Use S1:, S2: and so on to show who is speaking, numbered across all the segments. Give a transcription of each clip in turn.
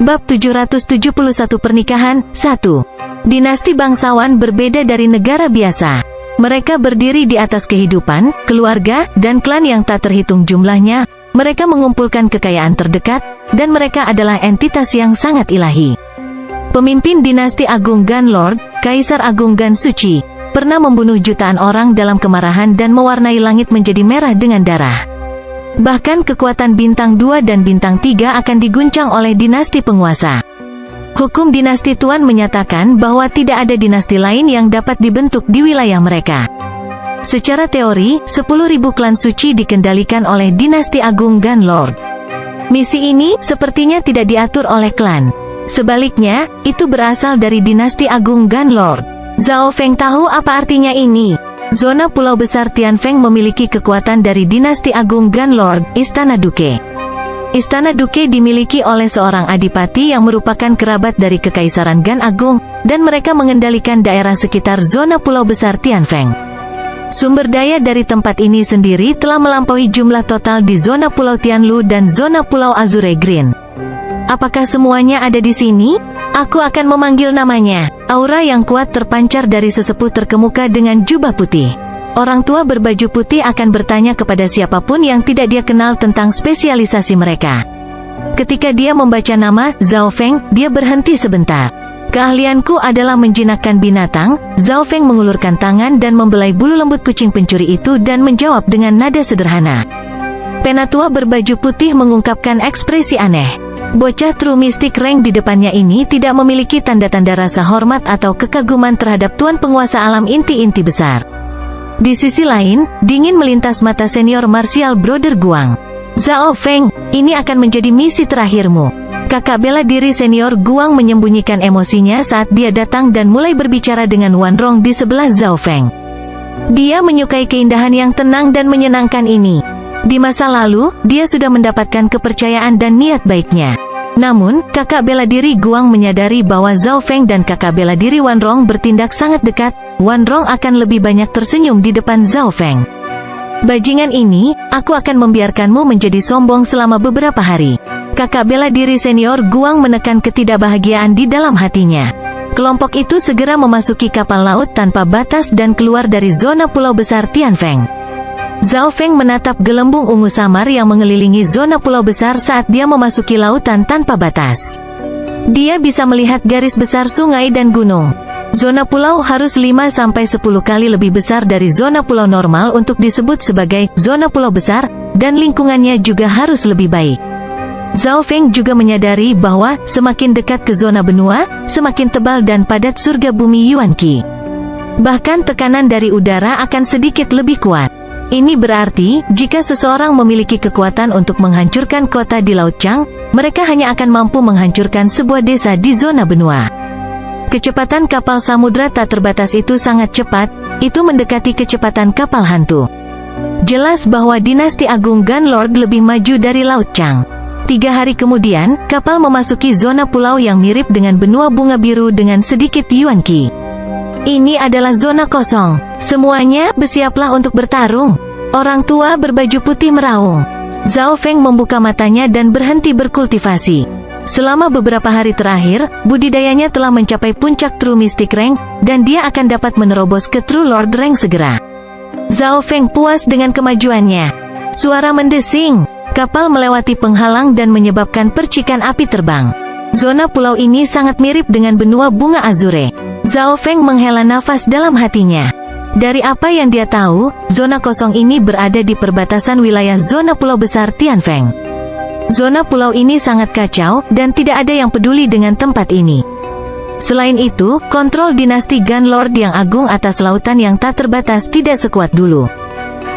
S1: Bab 771 Pernikahan 1. Dinasti bangsawan berbeda dari negara biasa. Mereka berdiri di atas kehidupan, keluarga, dan klan yang tak terhitung jumlahnya. Mereka mengumpulkan kekayaan terdekat, dan mereka adalah entitas yang sangat ilahi. Pemimpin dinasti Agung Ganlord, Kaisar Agung Gan Suci, pernah membunuh jutaan orang dalam kemarahan dan mewarnai langit menjadi merah dengan darah. Bahkan kekuatan bintang 2 dan bintang 3 akan diguncang oleh dinasti penguasa. Hukum dinasti Tuan menyatakan bahwa tidak ada dinasti lain yang dapat dibentuk di wilayah mereka. Secara teori, 10.000 klan suci dikendalikan oleh dinasti Agung Ganlord. Misi ini sepertinya tidak diatur oleh klan. Sebaliknya, itu berasal dari dinasti Agung Ganlord. Zhao Feng tahu apa artinya ini. Zona Pulau Besar Tianfeng memiliki kekuatan dari dinasti Agung Ganlord, Istana Duke. Istana Duke dimiliki oleh seorang adipati yang merupakan kerabat dari Kekaisaran Gan Agung, dan mereka mengendalikan daerah sekitar zona Pulau Besar Tianfeng. Sumber daya dari tempat ini sendiri telah melampaui jumlah total di zona Pulau Tianlu dan zona Pulau Azure Green. Apakah semuanya ada di sini? Aku akan memanggil namanya. Aura yang kuat terpancar dari sesepuh terkemuka dengan jubah putih. Orang tua berbaju putih akan bertanya kepada siapapun yang tidak dia kenal tentang spesialisasi mereka. Ketika dia membaca nama Zhao Feng, dia berhenti sebentar. Keahlianku adalah menjinakkan binatang. Zhao Feng mengulurkan tangan dan membelai bulu lembut kucing pencuri itu dan menjawab dengan nada sederhana. Penatua berbaju putih mengungkapkan ekspresi aneh. Bocah True Mystic Rank di depannya ini tidak memiliki tanda-tanda rasa hormat atau kekaguman terhadap tuan penguasa alam inti-inti besar. Di sisi lain, dingin melintas mata senior martial brother Guang. Zhao Feng, ini akan menjadi misi terakhirmu. Kakak bela diri senior Guang menyembunyikan emosinya saat dia datang dan mulai berbicara dengan Wan Rong di sebelah Zhao Feng. Dia menyukai keindahan yang tenang dan menyenangkan ini. Di masa lalu, dia sudah mendapatkan kepercayaan dan niat baiknya. Namun, kakak bela diri Guang menyadari bahwa Zhao Feng dan kakak bela diri Wan Rong bertindak sangat dekat. Wan Rong akan lebih banyak tersenyum di depan Zhao Feng. Bajingan ini, aku akan membiarkanmu menjadi sombong selama beberapa hari. Kakak bela diri senior Guang menekan ketidakbahagiaan di dalam hatinya. Kelompok itu segera memasuki kapal laut tanpa batas dan keluar dari zona Pulau Besar Tianfeng. Zhao Feng menatap gelembung ungu samar yang mengelilingi zona pulau besar saat dia memasuki lautan tanpa batas. Dia bisa melihat garis besar sungai dan gunung. Zona pulau harus 5-10 kali lebih besar dari zona pulau normal untuk disebut sebagai zona pulau besar, dan lingkungannya juga harus lebih baik. Zhao Feng juga menyadari bahwa semakin dekat ke zona benua, semakin tebal dan padat surga bumi Yuan Qi. Bahkan tekanan dari udara akan sedikit lebih kuat. Ini berarti, jika seseorang memiliki kekuatan untuk menghancurkan kota di Laut Chang, mereka hanya akan mampu menghancurkan sebuah desa di zona benua. Kecepatan kapal samudra tak terbatas itu sangat cepat, itu mendekati kecepatan kapal hantu. Jelas bahwa dinasti Agung Ganlord lebih maju dari Laut Chang. 3 hari kemudian, kapal memasuki zona pulau yang mirip dengan benua bunga biru dengan sedikit Yuan Qi. Ini adalah zona kosong. Semuanya, bersiaplah untuk bertarung. Orang tua berbaju putih meraung. Zhao Feng membuka matanya dan berhenti berkultivasi. Selama beberapa hari terakhir, budidayanya telah mencapai puncak True Mystic Rank, dan dia akan dapat menerobos ke True Lord Rank segera. Zhao Feng puas dengan kemajuannya. Suara mendesing. Kapal melewati penghalang dan menyebabkan percikan api terbang. Zona pulau ini sangat mirip dengan benua bunga azure. Zhao Feng menghela nafas dalam hatinya. Dari apa yang dia tahu, zona kosong ini berada di perbatasan wilayah zona pulau besar Tianfeng. Zona pulau ini sangat kacau, dan tidak ada yang peduli dengan tempat ini. Selain itu, kontrol dinasti Ganlord yang agung atas lautan yang tak terbatas tidak sekuat dulu.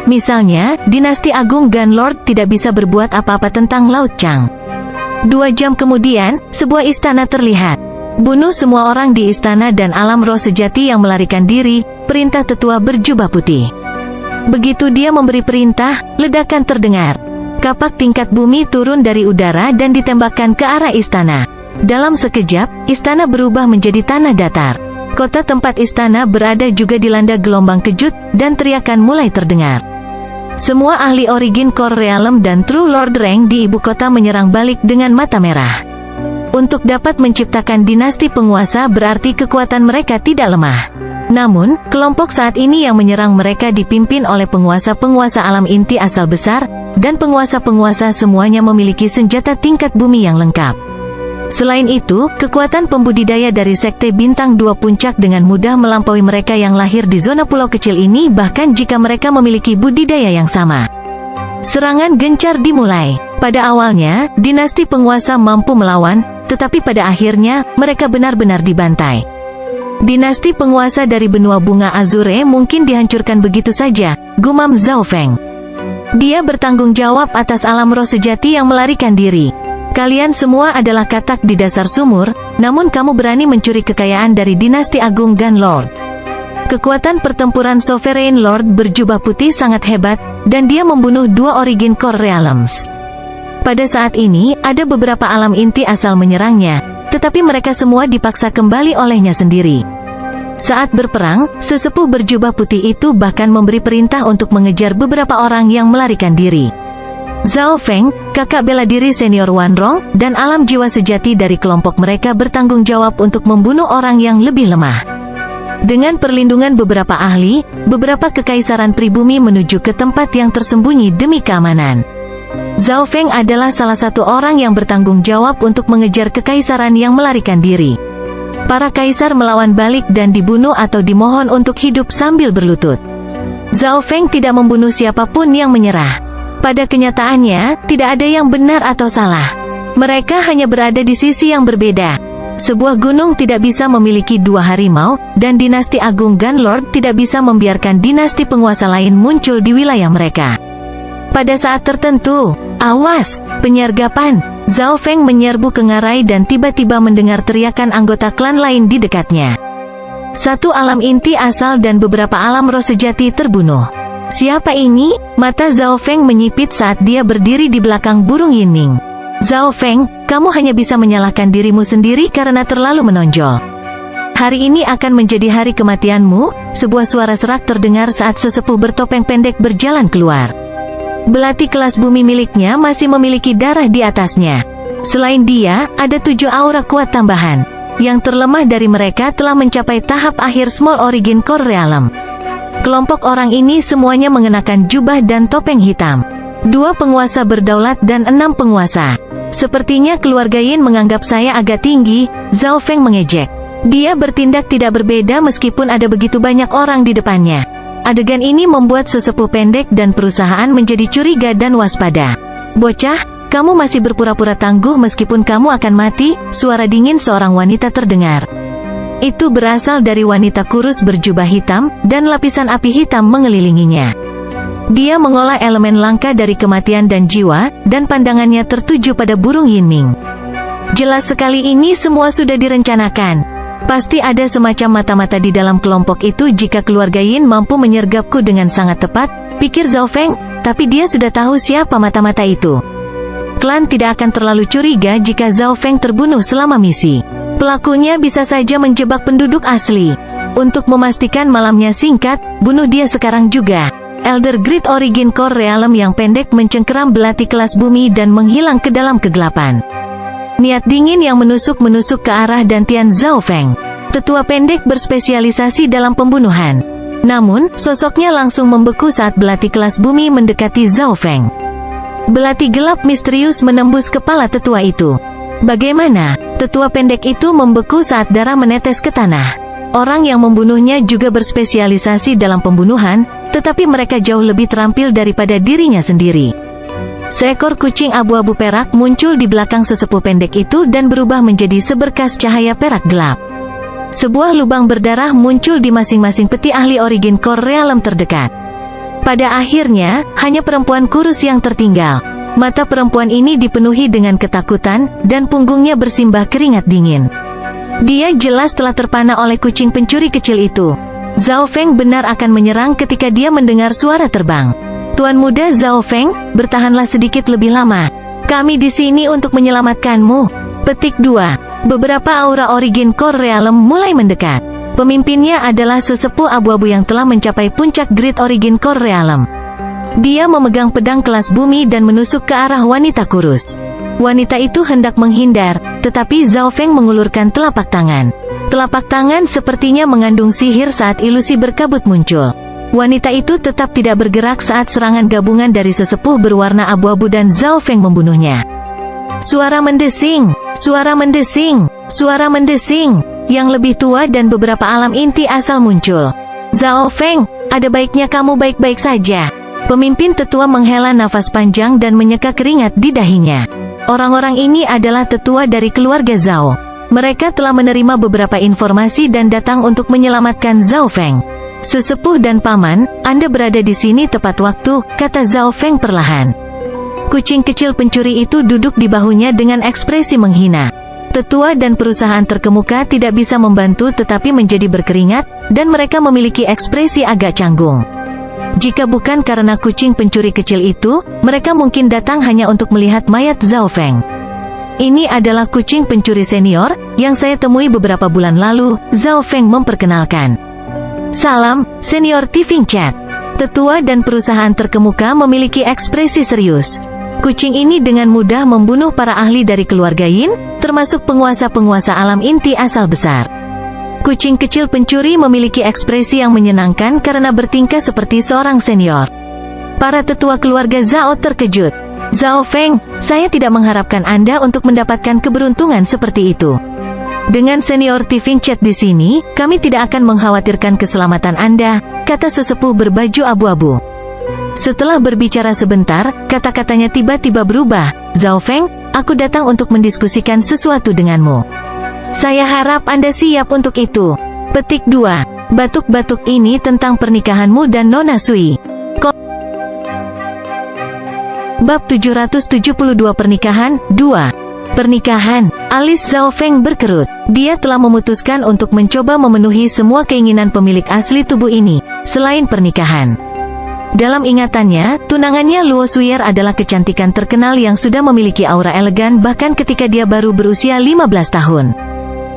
S1: Misalnya, dinasti Agung Ganlord tidak bisa berbuat apa-apa tentang Laut Chang. 2 jam kemudian, sebuah istana terlihat. Bunuh semua orang di istana dan alam roh sejati yang melarikan diri, perintah tetua berjubah putih. Begitu dia memberi perintah, ledakan terdengar. Kapak tingkat bumi turun dari udara dan ditembakkan ke arah istana. Dalam sekejap, istana berubah menjadi tanah datar. Kota tempat istana berada juga dilanda gelombang kejut, dan teriakan mulai terdengar. Semua ahli Origin Core Realm dan True Lord Rank di ibu kota menyerang balik dengan mata merah. Untuk dapat menciptakan dinasti penguasa berarti kekuatan mereka tidak lemah. Namun, kelompok saat ini yang menyerang mereka dipimpin oleh penguasa-penguasa alam inti asal besar, dan penguasa-penguasa semuanya memiliki senjata tingkat bumi yang lengkap. Selain itu, kekuatan pembudidaya dari Sekte Bintang 2 Puncak dengan mudah melampaui mereka yang lahir di zona pulau kecil ini bahkan jika mereka memiliki budidaya yang sama. Serangan gencar dimulai. Pada awalnya, dinasti penguasa mampu melawan, tetapi pada akhirnya, mereka benar-benar dibantai. Dinasti penguasa dari benua bunga Azure mungkin dihancurkan begitu saja, gumam Zhao Feng. Dia bertanggung jawab atas alam roh sejati yang melarikan diri. Kalian semua adalah katak di dasar sumur, namun kamu berani mencuri kekayaan dari dinasti agung Gun Lord. Kekuatan pertempuran Sovereign Lord berjubah putih sangat hebat, dan dia membunuh 2 Origin Core Realms. Pada saat ini, ada beberapa alam inti asal menyerangnya, tetapi mereka semua dipaksa kembali olehnya sendiri. Saat berperang, sesepuh berjubah putih itu bahkan memberi perintah untuk mengejar beberapa orang yang melarikan diri. Zhao Feng, kakak bela diri senior Wan Rong, dan alam jiwa sejati dari kelompok mereka bertanggung jawab untuk membunuh orang yang lebih lemah. Dengan perlindungan beberapa ahli, beberapa kekaisaran pribumi menuju ke tempat yang tersembunyi demi keamanan. Zhao Feng adalah salah satu orang yang bertanggung jawab untuk mengejar kekaisaran yang melarikan diri. Para kaisar melawan balik dan dibunuh atau dimohon untuk hidup sambil berlutut. Zhao Feng tidak membunuh siapapun yang menyerah. Pada kenyataannya, tidak ada yang benar atau salah. Mereka hanya berada di sisi yang berbeda. Sebuah gunung tidak bisa memiliki 2 harimau, dan dinasti agung Gun Lord tidak bisa membiarkan dinasti penguasa lain muncul di wilayah mereka. Pada saat tertentu, awas, penyergapan, Zhao Feng menyerbu ke ngarai dan tiba-tiba mendengar teriakan anggota klan lain di dekatnya. 1 alam inti asal dan beberapa alam roh sejati terbunuh. Siapa ini? Mata Zhao Feng menyipit saat dia berdiri di belakang burung Yinming. Zhao Feng, kamu hanya bisa menyalahkan dirimu sendiri karena terlalu menonjol. Hari ini akan menjadi hari kematianmu, sebuah suara serak terdengar saat sesepuh bertopeng pendek berjalan keluar. Belati kelas bumi miliknya masih memiliki darah di atasnya. Selain dia, ada 7 aura kuat tambahan. Yang terlemah dari mereka telah mencapai tahap akhir Small Origin Core Realm. Kelompok orang ini semuanya mengenakan jubah dan topeng hitam. 2 penguasa berdaulat dan 6 penguasa. Sepertinya keluarga Yin menganggap saya agak tinggi, Zhao Feng mengejek. Dia bertindak tidak berbeda meskipun ada begitu banyak orang di depannya. Adegan ini membuat sesepuh pendek dan perusahaan menjadi curiga dan waspada. Bocah, kamu masih berpura-pura tangguh meskipun kamu akan mati, suara dingin seorang wanita terdengar. Itu berasal dari wanita kurus berjubah hitam, dan lapisan api hitam mengelilinginya. Dia mengolah elemen langka dari kematian dan jiwa, dan pandangannya tertuju pada burung Yinming. Jelas sekali ini semua sudah direncanakan. Pasti ada semacam mata-mata di dalam kelompok itu jika keluarga Yin mampu menyergapku dengan sangat tepat, pikir Zhao Feng, tapi dia sudah tahu siapa mata-mata itu. Klan tidak akan terlalu curiga jika Zhao Feng terbunuh selama misi. Pelakunya bisa saja menjebak penduduk asli. Untuk memastikan malamnya singkat, bunuh dia sekarang juga. Elder Great Origin Core Realm yang pendek mencengkeram belati kelas bumi dan menghilang ke dalam kegelapan. Niat dingin yang menusuk-menusuk ke arah dantian Zhao Feng. Tetua pendek berspesialisasi dalam pembunuhan. Namun, sosoknya langsung membeku saat belati kelas bumi mendekati Zhao Feng. Belati gelap misterius menembus kepala tetua itu. Bagaimana? Tetua pendek itu membeku saat darah menetes ke tanah. Orang yang membunuhnya juga berspesialisasi dalam pembunuhan, tetapi mereka jauh lebih terampil daripada dirinya sendiri. Seekor kucing abu-abu perak muncul di belakang sesepuh pendek itu dan berubah menjadi seberkas cahaya perak gelap. Sebuah lubang berdarah muncul di masing-masing peti ahli Origin Core Realm terdekat. Pada akhirnya, hanya perempuan kurus yang tertinggal. Mata perempuan ini dipenuhi dengan ketakutan, dan punggungnya bersimbah keringat dingin. Dia jelas telah terpana oleh kucing pencuri kecil itu. Zhao Feng benar akan menyerang ketika dia mendengar suara terbang. Tuan muda Zhao Feng, bertahanlah sedikit lebih lama. Kami di sini untuk menyelamatkanmu. Petik 2. Beberapa aura Origin Core Realm mulai mendekat. Pemimpinnya adalah sesepuh abu-abu yang telah mencapai puncak Great Origin Core Realm. Dia memegang pedang kelas bumi dan menusuk ke arah wanita kurus. Wanita itu hendak menghindar, tetapi Zhao Feng mengulurkan telapak tangan. Telapak tangan sepertinya mengandung sihir saat ilusi berkabut muncul. Wanita itu tetap tidak bergerak saat serangan gabungan dari sesepuh berwarna abu-abu dan Zhao Feng membunuhnya. Suara mendesing, suara mendesing, suara mendesing. Yang lebih tua dan beberapa alam inti asal muncul. Zhao Feng, ada baiknya kamu baik-baik saja. Pemimpin tetua menghela nafas panjang dan menyeka keringat di dahinya. Orang-orang ini adalah tetua dari keluarga Zhao. Mereka telah menerima beberapa informasi dan datang untuk menyelamatkan Zhao Feng. Sesepuh dan paman, Anda berada di sini tepat waktu, kata Zhao Feng perlahan. Kucing kecil pencuri itu duduk di bahunya dengan ekspresi menghina. Tetua dan perusahaan terkemuka tidak bisa membantu tetapi menjadi berkeringat, dan mereka memiliki ekspresi agak canggung. Jika bukan karena kucing pencuri kecil itu, mereka mungkin datang hanya untuk melihat mayat Zhao Feng. Ini adalah kucing pencuri senior, yang saya temui beberapa bulan lalu, Zhao Feng memperkenalkan. Salam, Senior Tifing Chat. Tetua dan perusahaan terkemuka memiliki ekspresi serius. Kucing ini dengan mudah membunuh para ahli dari keluarga Yin, termasuk penguasa-penguasa alam inti asal besar. Kucing kecil pencuri memiliki ekspresi yang menyenangkan karena bertingkah seperti seorang senior. Para tetua keluarga Zhao terkejut. Zhao Feng, saya tidak mengharapkan Anda untuk mendapatkan keberuntungan seperti itu. Dengan Senior Tifing Chat di sini, kami tidak akan mengkhawatirkan keselamatan Anda, kata sesepuh berbaju abu-abu. Setelah berbicara sebentar, kata-katanya tiba-tiba berubah. Zhao Feng, aku datang untuk mendiskusikan sesuatu denganmu. Saya harap Anda siap untuk itu. Petik 2. Batuk-batuk ini tentang pernikahanmu dan Nona Sui. Bab 772 Pernikahan, 2. Pernikahan, alis Zhao Feng berkerut. Dia telah memutuskan untuk mencoba memenuhi semua keinginan pemilik asli tubuh ini, selain pernikahan. Dalam ingatannya, tunangannya Luo Suyer adalah kecantikan terkenal yang sudah memiliki aura elegan bahkan ketika dia baru berusia 15 tahun.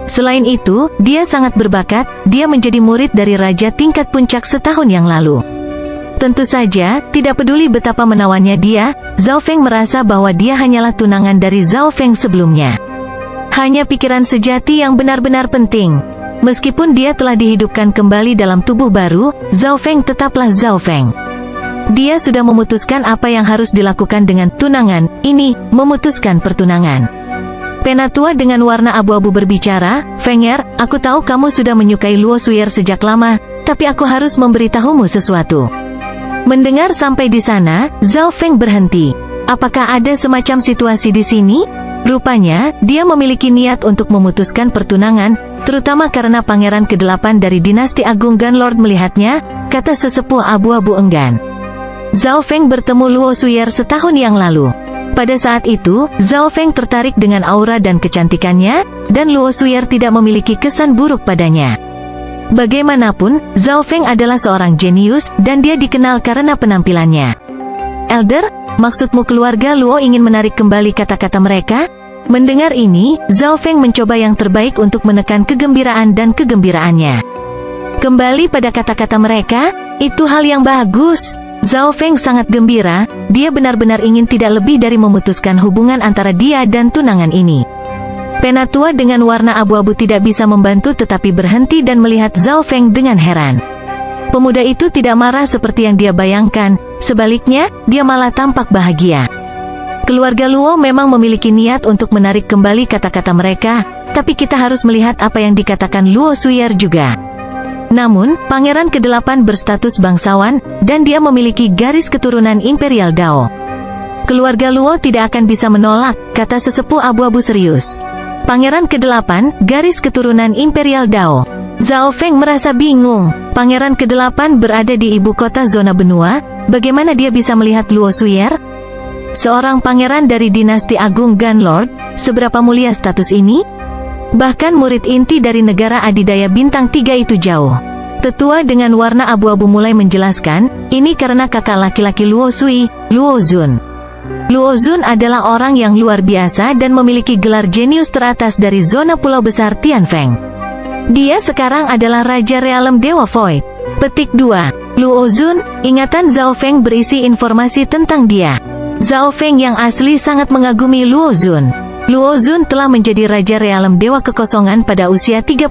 S1: Selain itu, dia sangat berbakat, dia menjadi murid dari Raja tingkat puncak setahun yang lalu. Tentu saja, tidak peduli betapa menawannya dia, Zhao Feng merasa bahwa dia hanyalah tunangan dari Zhao Feng sebelumnya. Hanya pikiran sejati yang benar-benar penting. Meskipun dia telah dihidupkan kembali dalam tubuh baru, Zhao Feng tetaplah Zhao Feng. Dia sudah memutuskan apa yang harus dilakukan dengan tunangan ini, memutuskan pertunangan. Penatua dengan warna abu-abu berbicara, Fenger, aku tahu kamu sudah menyukai Luo Suyer sejak lama, tapi aku harus memberitahumu sesuatu. Mendengar sampai di sana, Zhao Feng berhenti. Apakah ada semacam situasi di sini? Rupanya, dia memiliki niat untuk memutuskan pertunangan, terutama karena pangeran ke-8 dari dinasti Agung Gunlord melihatnya, kata sesepuh abu-abu enggan. Zhao Feng bertemu Luo Suyer setahun yang lalu. Pada saat itu, Zhao Feng tertarik dengan aura dan kecantikannya, dan Luo Suyer tidak memiliki kesan buruk padanya. Bagaimanapun, Zhao Feng adalah seorang jenius, dan dia dikenal karena penampilannya. Elder, maksudmu keluarga Luo ingin menarik kembali kata-kata mereka? Mendengar ini, Zhao Feng mencoba yang terbaik untuk menekan kegembiraan dan kegembiraannya. Kembali pada kata-kata mereka, itu hal yang bagus. Zhao Feng sangat gembira, dia benar-benar ingin tidak lebih dari memutuskan hubungan antara dia dan tunangan ini. Penatua dengan warna abu-abu tidak bisa membantu tetapi berhenti dan melihat Zhao Feng dengan heran. Pemuda itu tidak marah seperti yang dia bayangkan, sebaliknya, dia malah tampak bahagia. Keluarga Luo memang memiliki niat untuk menarik kembali kata-kata mereka, tapi kita harus melihat apa yang dikatakan Luo Suyer juga. Namun, Pangeran ke-8 berstatus bangsawan, dan dia memiliki garis keturunan Imperial Dao. Keluarga Luo tidak akan bisa menolak, kata sesepuh abu-abu serius. Pangeran ke-8, garis keturunan Imperial Dao. Zhao Feng merasa bingung. Pangeran ke-8 berada di ibu kota zona benua, bagaimana dia bisa melihat Luo Suyer? Seorang pangeran dari dinasti Agung Gunlord, seberapa mulia status ini? Bahkan murid inti dari negara adidaya bintang 3 itu jauh. Tetua dengan warna abu-abu mulai menjelaskan, ini karena kakak laki-laki Luo Sui, Luo Zun. Luo Zun adalah orang yang luar biasa dan memiliki gelar jenius teratas dari zona pulau besar Tianfeng. Dia sekarang adalah Raja Realem Dewa Void. Petik 2. Luo Zun, ingatan Zhao Feng berisi informasi tentang dia. Zhao Feng yang asli sangat mengagumi Luo Zun. Luo Zun telah menjadi Raja Realem Dewa Kekosongan pada usia 32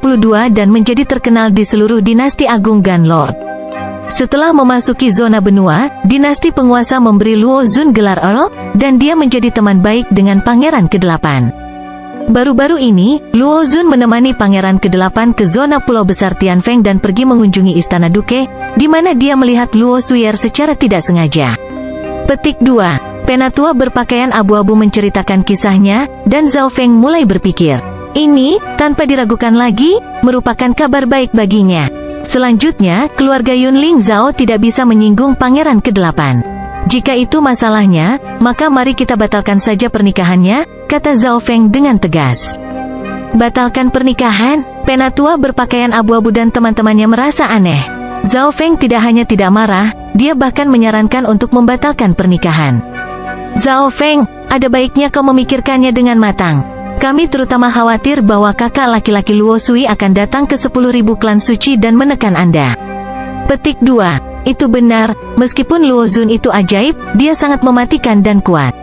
S1: dan menjadi terkenal di seluruh dinasti Agung Ganlord. Setelah memasuki zona benua, dinasti penguasa memberi Luo Zun gelar Earl, dan dia menjadi teman baik dengan Pangeran ke-8. Baru-baru ini, Luo Zun menemani Pangeran ke-8 ke zona Pulau Besar Tianfeng dan pergi mengunjungi Istana Duke, di mana dia melihat Luo Suyer secara tidak sengaja. Petik 2. Penatua berpakaian abu-abu menceritakan kisahnya, dan Zhao Feng mulai berpikir, ini, tanpa diragukan lagi, merupakan kabar baik baginya. Selanjutnya, keluarga Yunling Zhao tidak bisa menyinggung Pangeran ke-8. Jika itu masalahnya, maka mari kita batalkan saja pernikahannya, kata Zhao Feng dengan tegas. Batalkan pernikahan? Penatua berpakaian abu-abu dan teman-temannya merasa aneh. Zhao Feng tidak hanya tidak marah, dia bahkan menyarankan untuk membatalkan pernikahan. Zhao Feng, ada baiknya kau memikirkannya dengan matang. Kami terutama khawatir bahwa kakak laki-laki Luo Sui akan datang ke 10.000 klan suci dan menekan Anda. Petik 2. Itu benar, meskipun Luo Zun itu ajaib, dia sangat mematikan dan kuat.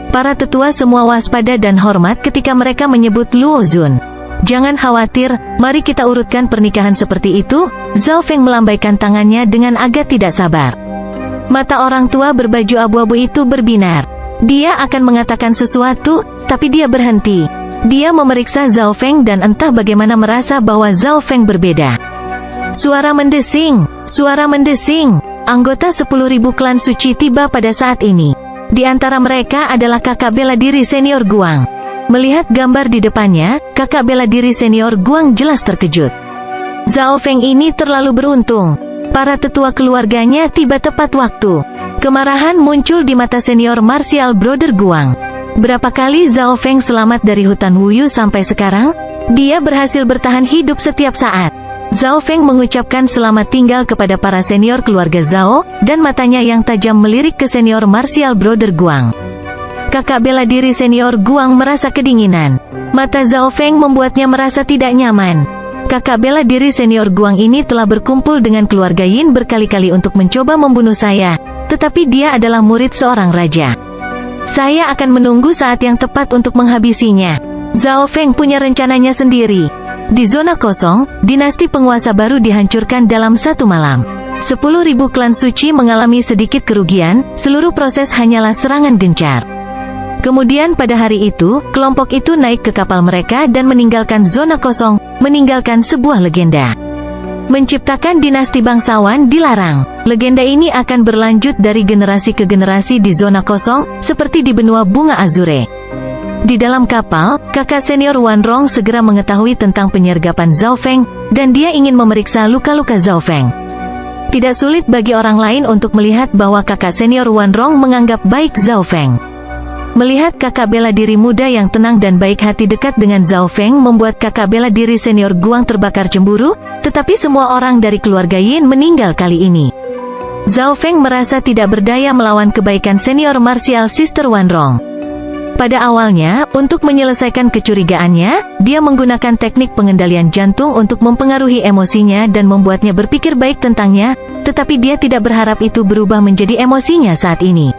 S1: Para tetua semua waspada dan hormat ketika mereka menyebut Luo Zun. Jangan khawatir, mari kita urutkan pernikahan seperti itu. Zhao Feng melambaikan tangannya dengan agak tidak sabar. Mata orang tua berbaju abu-abu itu berbinar. Dia akan mengatakan sesuatu, tapi dia berhenti. Dia memeriksa Zhao Feng dan entah bagaimana merasa bahwa Zhao Feng berbeda. Suara mendesing, suara mendesing. Anggota 10.000 klan suci tiba pada saat ini. Di antara mereka adalah kakak bela diri senior Guang. Melihat gambar di depannya, kakak bela diri senior Guang jelas terkejut. Zhao Feng ini terlalu beruntung. Para tetua keluarganya tiba tepat waktu. Kemarahan muncul di mata senior martial brother Guang. Berapa kali Zhao Feng selamat dari hutan Wuyu sampai sekarang? Dia berhasil bertahan hidup setiap saat. Zhao Feng mengucapkan selamat tinggal kepada para senior keluarga Zhao, dan matanya yang tajam melirik ke senior martial brother Guang. Kakak bela diri senior Guang merasa kedinginan. Mata Zhao Feng membuatnya merasa tidak nyaman. Kakak bela diri senior Guang ini telah berkumpul dengan keluarga Yin berkali-kali untuk mencoba membunuh saya, tetapi dia adalah murid seorang raja. Saya akan menunggu saat yang tepat untuk menghabisinya. Zhao Feng punya rencananya sendiri. Di zona kosong, dinasti penguasa baru dihancurkan dalam satu malam. 10.000 klan suci mengalami sedikit kerugian, seluruh proses hanyalah serangan gencar. Kemudian pada hari itu, kelompok itu naik ke kapal mereka dan meninggalkan zona kosong, meninggalkan sebuah legenda. Menciptakan dinasti bangsawan dilarang. Legenda ini akan berlanjut dari generasi ke generasi di zona kosong, seperti di benua bunga Azure. Di dalam kapal, kakak senior Wan Rong segera mengetahui tentang penyergapan Zhao Feng, dan dia ingin memeriksa luka-luka Zhao Feng. Tidak sulit bagi orang lain untuk melihat bahwa kakak senior Wan Rong menganggap baik Zhao Feng. Melihat kakak bela diri muda yang tenang dan baik hati dekat dengan Zhao Feng membuat kakak bela diri senior Guang terbakar cemburu, tetapi semua orang dari keluarga Yin meninggal kali ini. Zhao Feng merasa tidak berdaya melawan kebaikan senior martial sister Wan Rong. Pada awalnya, untuk menyelesaikan kecurigaannya, dia menggunakan teknik pengendalian jantung untuk mempengaruhi emosinya dan membuatnya berpikir baik tentangnya, tetapi dia tidak berharap itu berubah menjadi emosinya saat ini.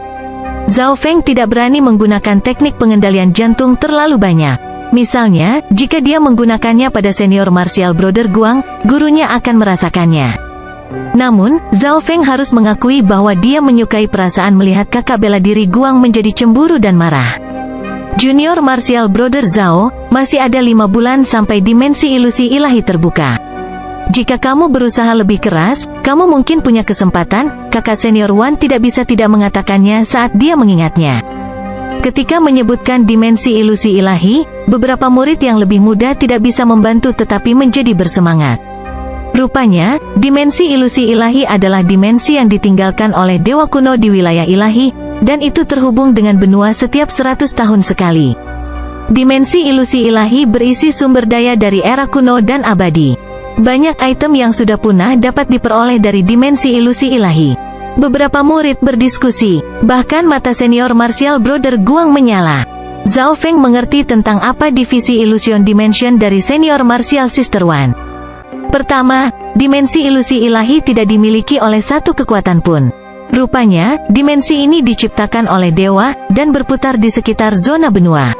S1: Zhao Feng tidak berani menggunakan teknik pengendalian jantung terlalu banyak. Misalnya, jika dia menggunakannya pada senior martial brother Guang, gurunya akan merasakannya. Namun, Zhao Feng harus mengakui bahwa dia menyukai perasaan melihat kakak bela diri Guang menjadi cemburu dan marah. Junior martial brother Zhao, masih ada 5 bulan sampai dimensi ilusi ilahi terbuka. Jika kamu berusaha lebih keras, kamu mungkin punya kesempatan. Kakak senior Wan tidak bisa tidak mengatakannya saat dia mengingatnya. Ketika menyebutkan dimensi ilusi ilahi, beberapa murid yang lebih muda tidak bisa membantu tetapi menjadi bersemangat. Rupanya, dimensi ilusi ilahi adalah dimensi yang ditinggalkan oleh dewa kuno di wilayah ilahi, dan itu terhubung dengan benua setiap 100 tahun sekali. Dimensi ilusi ilahi berisi sumber daya dari era kuno dan abadi. Banyak item yang sudah punah dapat diperoleh dari dimensi ilusi ilahi. Beberapa murid berdiskusi, bahkan mata senior martial brother Guang menyala. Zhao Feng mengerti tentang apa divisi Illusion Dimension dari senior martial sister Wan. Pertama, dimensi ilusi ilahi tidak dimiliki oleh satu kekuatan pun. Rupanya, dimensi ini diciptakan oleh dewa, dan berputar di sekitar zona benua.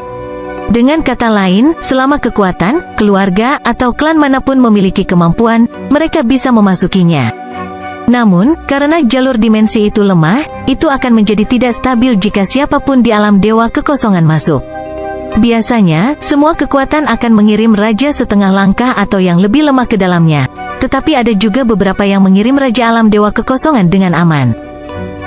S1: Dengan kata lain, selama kekuatan, keluarga, atau klan manapun memiliki kemampuan, mereka bisa memasukinya. Namun, karena jalur dimensi itu lemah, itu akan menjadi tidak stabil jika siapapun di alam dewa kekosongan masuk. Biasanya, semua kekuatan akan mengirim raja setengah langkah atau yang lebih lemah ke dalamnya. Tetapi ada juga beberapa yang mengirim raja alam dewa kekosongan dengan aman.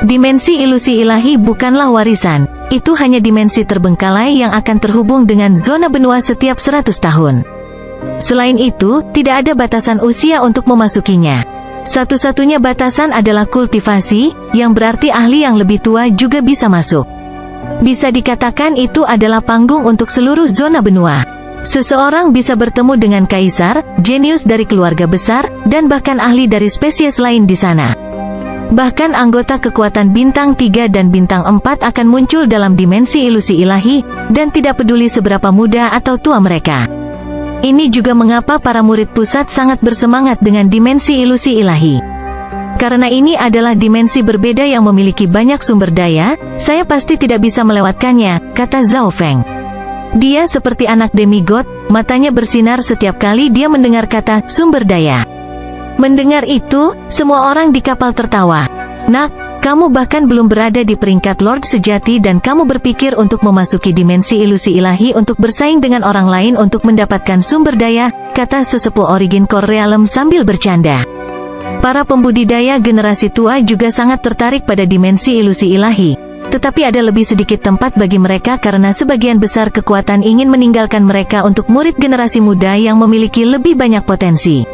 S1: Dimensi ilusi ilahi bukanlah warisan, itu hanya dimensi terbengkalai yang akan terhubung dengan zona benua setiap 100 tahun. Selain itu, tidak ada batasan usia untuk memasukinya. Satu-satunya batasan adalah kultivasi, yang berarti ahli yang lebih tua juga bisa masuk. Bisa dikatakan itu adalah panggung untuk seluruh zona benua. Seseorang bisa bertemu dengan kaisar, jenius dari keluarga besar, dan bahkan ahli dari spesies lain di sana. Bahkan anggota kekuatan bintang 3 dan bintang 4 akan muncul dalam dimensi ilusi ilahi, dan tidak peduli seberapa muda atau tua mereka. Ini juga mengapa para murid pusat sangat bersemangat dengan dimensi ilusi ilahi. Karena ini adalah dimensi berbeda yang memiliki banyak sumber daya, saya pasti tidak bisa melewatkannya, kata Zhao Feng. Dia seperti anak demigod, matanya bersinar setiap kali dia mendengar kata sumber daya. Mendengar itu, semua orang di kapal tertawa. Nak, kamu bahkan belum berada di peringkat Lord sejati dan kamu berpikir untuk memasuki dimensi ilusi ilahi untuk bersaing dengan orang lain untuk mendapatkan sumber daya, kata sesepuh Origin Core Realm sambil bercanda. Para pembudidaya generasi tua juga sangat tertarik pada dimensi ilusi ilahi. Tetapi ada lebih sedikit tempat bagi mereka karena sebagian besar kekuatan ingin meninggalkan mereka untuk murid generasi muda yang memiliki lebih banyak potensi.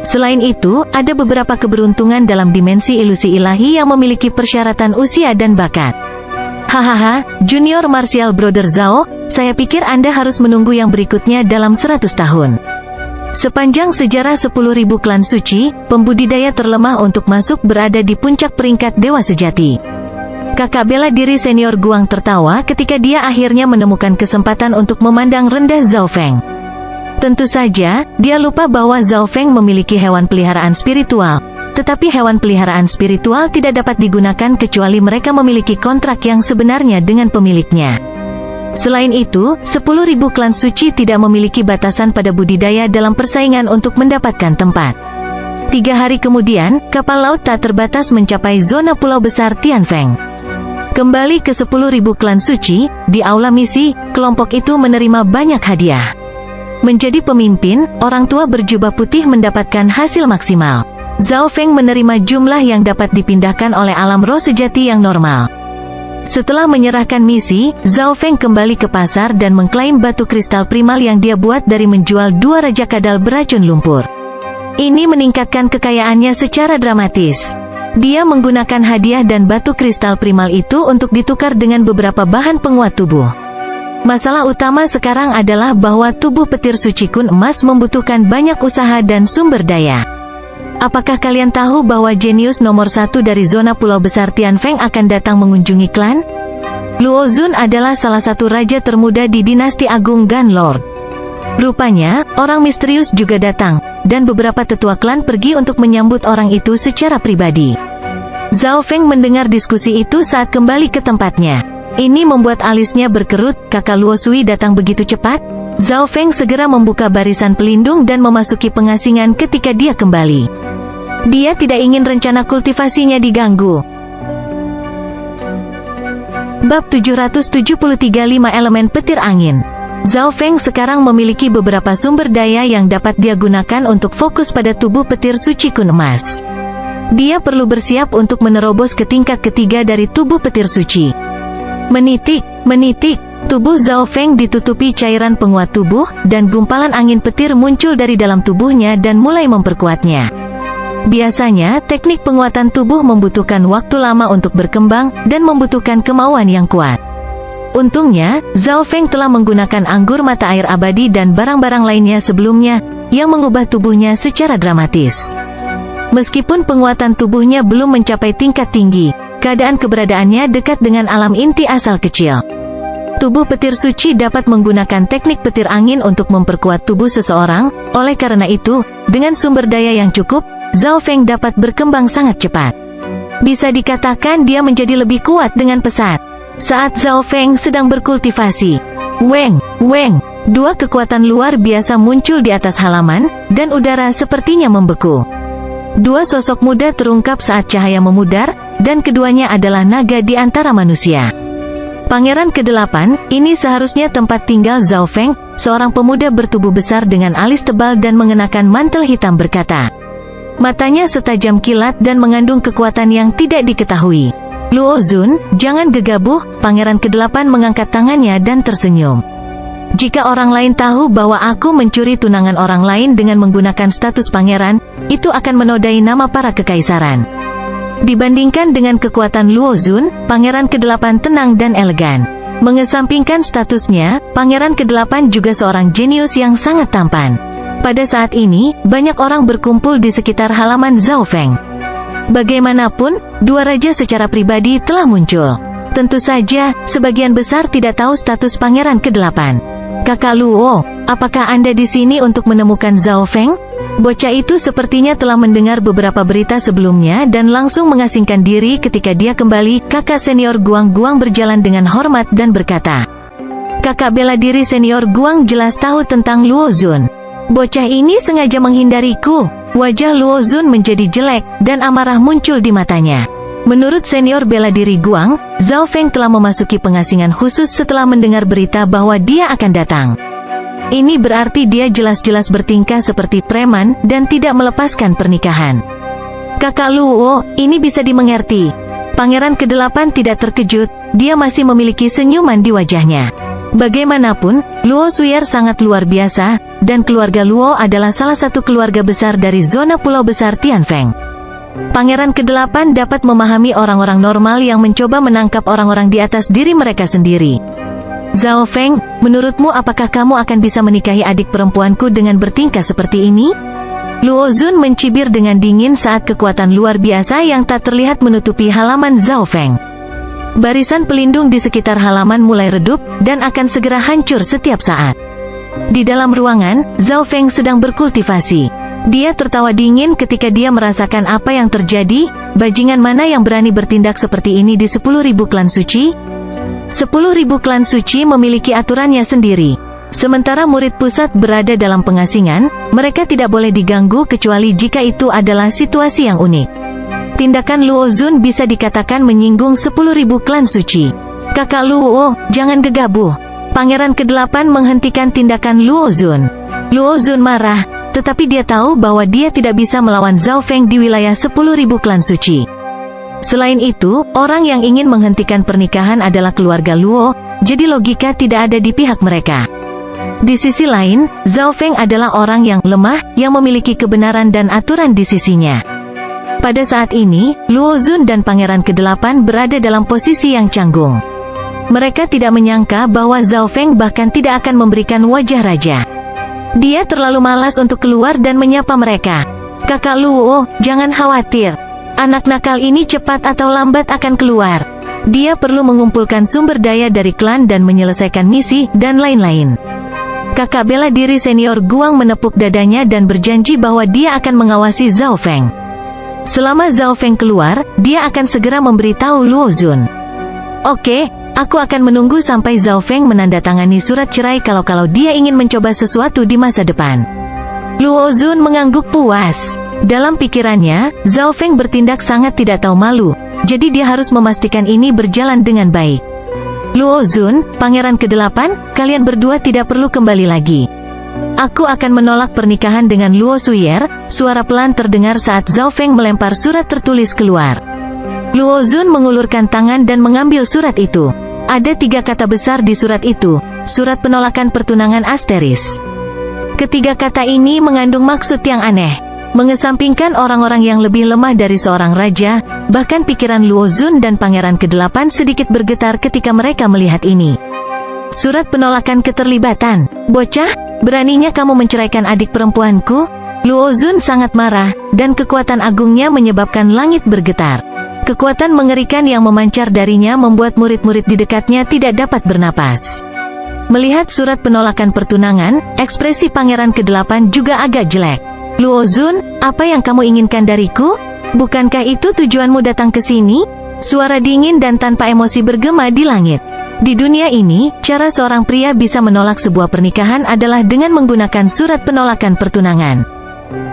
S1: Selain itu, ada beberapa keberuntungan dalam dimensi ilusi ilahi yang memiliki persyaratan usia dan bakat. Hahaha, Junior Martial Brother Zhao, saya pikir Anda harus menunggu yang berikutnya dalam 100 tahun. Sepanjang sejarah 10.000 klan suci, pembudidaya terlemah untuk masuk berada di puncak peringkat dewa sejati. Kakak bela diri senior Guang tertawa ketika dia akhirnya menemukan kesempatan untuk memandang rendah Zhao Feng. Tentu saja, dia lupa bahwa Zhao Feng memiliki hewan peliharaan spiritual. Tetapi hewan peliharaan spiritual tidak dapat digunakan kecuali mereka memiliki kontrak yang sebenarnya dengan pemiliknya. Selain itu, 10.000 klan suci tidak memiliki batasan pada budidaya dalam persaingan untuk mendapatkan tempat. 3 hari kemudian, kapal laut tak terbatas mencapai zona pulau besar Tianfeng. Kembali ke 10.000 klan suci, di aula misi, kelompok itu menerima banyak hadiah. Menjadi pemimpin, orang tua berjubah putih mendapatkan hasil maksimal. Zhao Feng menerima jumlah yang dapat dipindahkan oleh alam roh sejati yang normal. Setelah menyerahkan misi, Zhao Feng kembali ke pasar dan mengklaim batu kristal primal yang dia buat dari menjual 2 raja kadal beracun lumpur. Ini meningkatkan kekayaannya secara dramatis. Dia menggunakan hadiah dan batu kristal primal itu untuk ditukar dengan beberapa bahan penguat tubuh. Masalah utama sekarang adalah bahwa tubuh petir suci kun emas membutuhkan banyak usaha dan sumber daya. Apakah kalian tahu bahwa jenius nomor 1 dari zona pulau besar Tianfeng akan datang mengunjungi klan? Luo Zun adalah salah satu raja termuda di dinasti Agung Gan Lord. Rupanya, orang misterius juga datang, dan beberapa tetua klan pergi untuk menyambut orang itu secara pribadi. Zhao Feng mendengar diskusi itu saat kembali ke tempatnya. Ini membuat alisnya berkerut. Kakak Luo Sui datang begitu cepat? Zhao Feng segera membuka barisan pelindung dan memasuki pengasingan ketika dia kembali. Dia tidak ingin rencana kultivasinya diganggu. Bab 773 5 elemen petir angin. Zhao Feng sekarang memiliki beberapa sumber daya yang dapat dia gunakan untuk fokus pada tubuh petir suci kun emas. Dia perlu bersiap untuk menerobos ke tingkat ketiga dari tubuh petir suci. Menitik, tubuh Zhao Feng ditutupi cairan penguat tubuh, dan gumpalan angin petir muncul dari dalam tubuhnya dan mulai memperkuatnya. Biasanya, teknik penguatan tubuh membutuhkan waktu lama untuk berkembang, dan membutuhkan kemauan yang kuat. Untungnya, Zhao Feng telah menggunakan anggur mata air abadi dan barang-barang lainnya sebelumnya, yang mengubah tubuhnya secara dramatis. Meskipun penguatan tubuhnya belum mencapai tingkat tinggi, keadaan keberadaannya dekat dengan alam inti asal kecil. Tubuh petir suci dapat menggunakan teknik petir angin untuk memperkuat tubuh seseorang, oleh karena itu, dengan sumber daya yang cukup, Zhao Feng dapat berkembang sangat cepat. Bisa dikatakan dia menjadi lebih kuat dengan pesat. Saat Zhao Feng sedang berkultivasi, Weng, dua kekuatan luar biasa muncul di atas halaman, dan udara sepertinya membeku. Dua sosok muda terungkap saat cahaya memudar, dan keduanya adalah naga di antara manusia. Pangeran ke-8, ini seharusnya tempat tinggal Zhao Feng, seorang pemuda bertubuh besar dengan alis tebal dan mengenakan mantel hitam berkata. Matanya setajam kilat dan mengandung kekuatan yang tidak diketahui. Luo Zun, jangan gegabah, Pangeran ke-8 mengangkat tangannya dan tersenyum. Jika orang lain tahu bahwa aku mencuri tunangan orang lain dengan menggunakan status pangeran, itu akan menodai nama para kekaisaran. Dibandingkan dengan kekuatan Luo Zun, Pangeran ke-8 tenang dan elegan. Mengesampingkan statusnya, Pangeran ke-8 juga seorang jenius yang sangat tampan. Pada saat ini, banyak orang berkumpul di sekitar halaman Zhao Feng. Bagaimanapun, dua raja secara pribadi telah muncul. Tentu saja, sebagian besar tidak tahu status Pangeran ke-8. Kakak Luo, apakah Anda di sini untuk menemukan Zhao Feng? Bocah itu sepertinya telah mendengar beberapa berita sebelumnya dan langsung mengasingkan diri ketika dia kembali. Kakak senior Guang berjalan dengan hormat dan berkata, kakak bela diri senior Guang jelas tahu tentang Luo Zun. Bocah ini sengaja menghindariku. Wajah Luo Zun menjadi jelek, dan amarah muncul di matanya. Menurut senior bela diri Guang, Zhao Feng telah memasuki pengasingan khusus setelah mendengar berita bahwa dia akan datang. Ini berarti dia jelas-jelas bertingkah seperti preman dan tidak melepaskan pernikahan. Kakak Luo, ini bisa dimengerti. Pangeran ke-8 tidak terkejut, dia masih memiliki senyuman di wajahnya. Bagaimanapun, Luo Suyer sangat luar biasa, dan keluarga Luo adalah salah satu keluarga besar dari zona pulau besar Tianfeng. Pangeran ke-8 dapat memahami orang-orang normal yang mencoba menangkap orang-orang di atas diri mereka sendiri. Zhao Feng, menurutmu apakah kamu akan bisa menikahi adik perempuanku dengan bertingkah seperti ini? Luo Zun mencibir dengan dingin saat kekuatan luar biasa yang tak terlihat menutupi halaman Zhao Feng. Barisan pelindung di sekitar halaman mulai redup, dan akan segera hancur setiap saat. Di dalam ruangan, Zhao Feng sedang berkultivasi. Dia tertawa dingin ketika dia merasakan apa yang terjadi. Bajingan mana yang berani bertindak seperti ini di 10.000 klan suci? 10.000 klan suci memiliki aturannya sendiri. Sementara murid pusat berada dalam pengasingan, mereka tidak boleh diganggu kecuali jika itu adalah situasi yang unik. Tindakan Luo Zun bisa dikatakan menyinggung 10.000 klan suci. Kakak Luo, jangan gegabah. Pangeran ke-8 menghentikan tindakan Luo Zun. Luo Zun marah, tetapi dia tahu bahwa dia tidak bisa melawan Zhao Feng di wilayah 10.000 klan suci. Selain itu, orang yang ingin menghentikan pernikahan adalah keluarga Luo, jadi logika tidak ada di pihak mereka. Di sisi lain, Zhao Feng adalah orang yang lemah, yang memiliki kebenaran dan aturan di sisinya. Pada saat ini, Luo Zun dan Pangeran ke-8 berada dalam posisi yang canggung. Mereka tidak menyangka bahwa Zhao Feng bahkan tidak akan memberikan wajah raja. Dia terlalu malas untuk keluar dan menyapa mereka. Kakak Luo, jangan khawatir. Anak nakal ini cepat atau lambat akan keluar. Dia perlu mengumpulkan sumber daya dari klan dan menyelesaikan misi, dan lain-lain. Kakak bela diri senior Guang menepuk dadanya dan berjanji bahwa dia akan mengawasi Zhao Feng. Selama Zhao Feng keluar, dia akan segera memberitahu Luo Zun. Oke, aku akan menunggu sampai Zhao Feng menandatangani surat cerai kalau dia ingin mencoba sesuatu di masa depan. Luo Zun mengangguk puas. Dalam pikirannya, Zhao Feng bertindak sangat tidak tahu malu, jadi dia harus memastikan ini berjalan dengan baik. Luo Zun, Pangeran ke-8, kalian berdua tidak perlu kembali lagi. Aku akan menolak pernikahan dengan Luo Suyer. Suara pelan terdengar saat Zhao Feng melempar surat tertulis keluar. Luo Zun mengulurkan tangan dan mengambil surat itu. Ada 3 kata besar di surat itu, surat penolakan pertunangan asteris. Ketiga kata ini mengandung maksud yang aneh. Mengesampingkan orang-orang yang lebih lemah dari seorang raja, bahkan pikiran Luo Zun dan Pangeran ke-8 sedikit bergetar ketika mereka melihat ini. Surat penolakan keterlibatan. Bocah, beraninya kamu menceraikan adik perempuanku? Luo Zun sangat marah, dan kekuatan agungnya menyebabkan langit bergetar. Kekuatan mengerikan yang memancar darinya membuat murid-murid di dekatnya tidak dapat bernapas. Melihat surat penolakan pertunangan, ekspresi Pangeran ke-8 juga agak jelek. Luo Zun, apa yang kamu inginkan dariku? Bukankah itu tujuanmu datang ke sini? Suara dingin dan tanpa emosi bergema di langit. Di dunia ini, cara seorang pria bisa menolak sebuah pernikahan adalah dengan menggunakan surat penolakan pertunangan.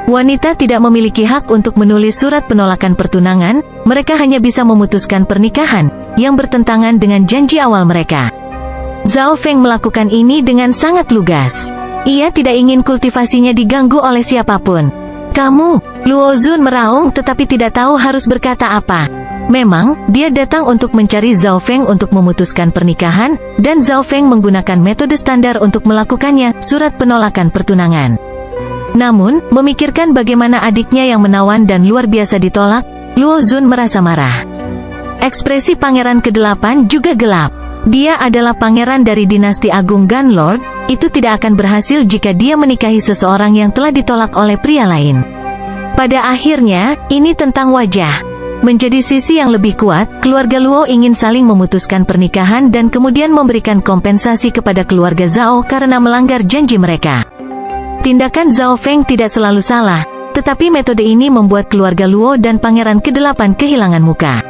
S1: Wanita tidak memiliki hak untuk menulis surat penolakan pertunangan, mereka hanya bisa memutuskan pernikahan yang bertentangan dengan janji awal mereka. Zhao Feng melakukan ini dengan sangat lugas. Ia tidak ingin kultivasinya diganggu oleh siapapun. Kamu, Luo Zun meraung tetapi tidak tahu harus berkata apa. Memang, dia datang untuk mencari Zhao Feng untuk memutuskan pernikahan, dan Zhao Feng menggunakan metode standar untuk melakukannya, surat penolakan pertunangan. Namun, memikirkan bagaimana adiknya yang menawan dan luar biasa ditolak, Luo Zun merasa marah. Ekspresi Pangeran ke-8 juga gelap. Dia adalah pangeran dari dinasti Agung Gun Lord, itu tidak akan berhasil jika dia menikahi seseorang yang telah ditolak oleh pria lain. Pada akhirnya, ini tentang wajah. Menjadi sisi yang lebih kuat, keluarga Luo ingin saling memutuskan pernikahan dan kemudian memberikan kompensasi kepada keluarga Zhao karena melanggar janji mereka. Tindakan Zhao Feng tidak selalu salah, tetapi metode ini membuat keluarga Luo dan Pangeran ke-8 kehilangan muka.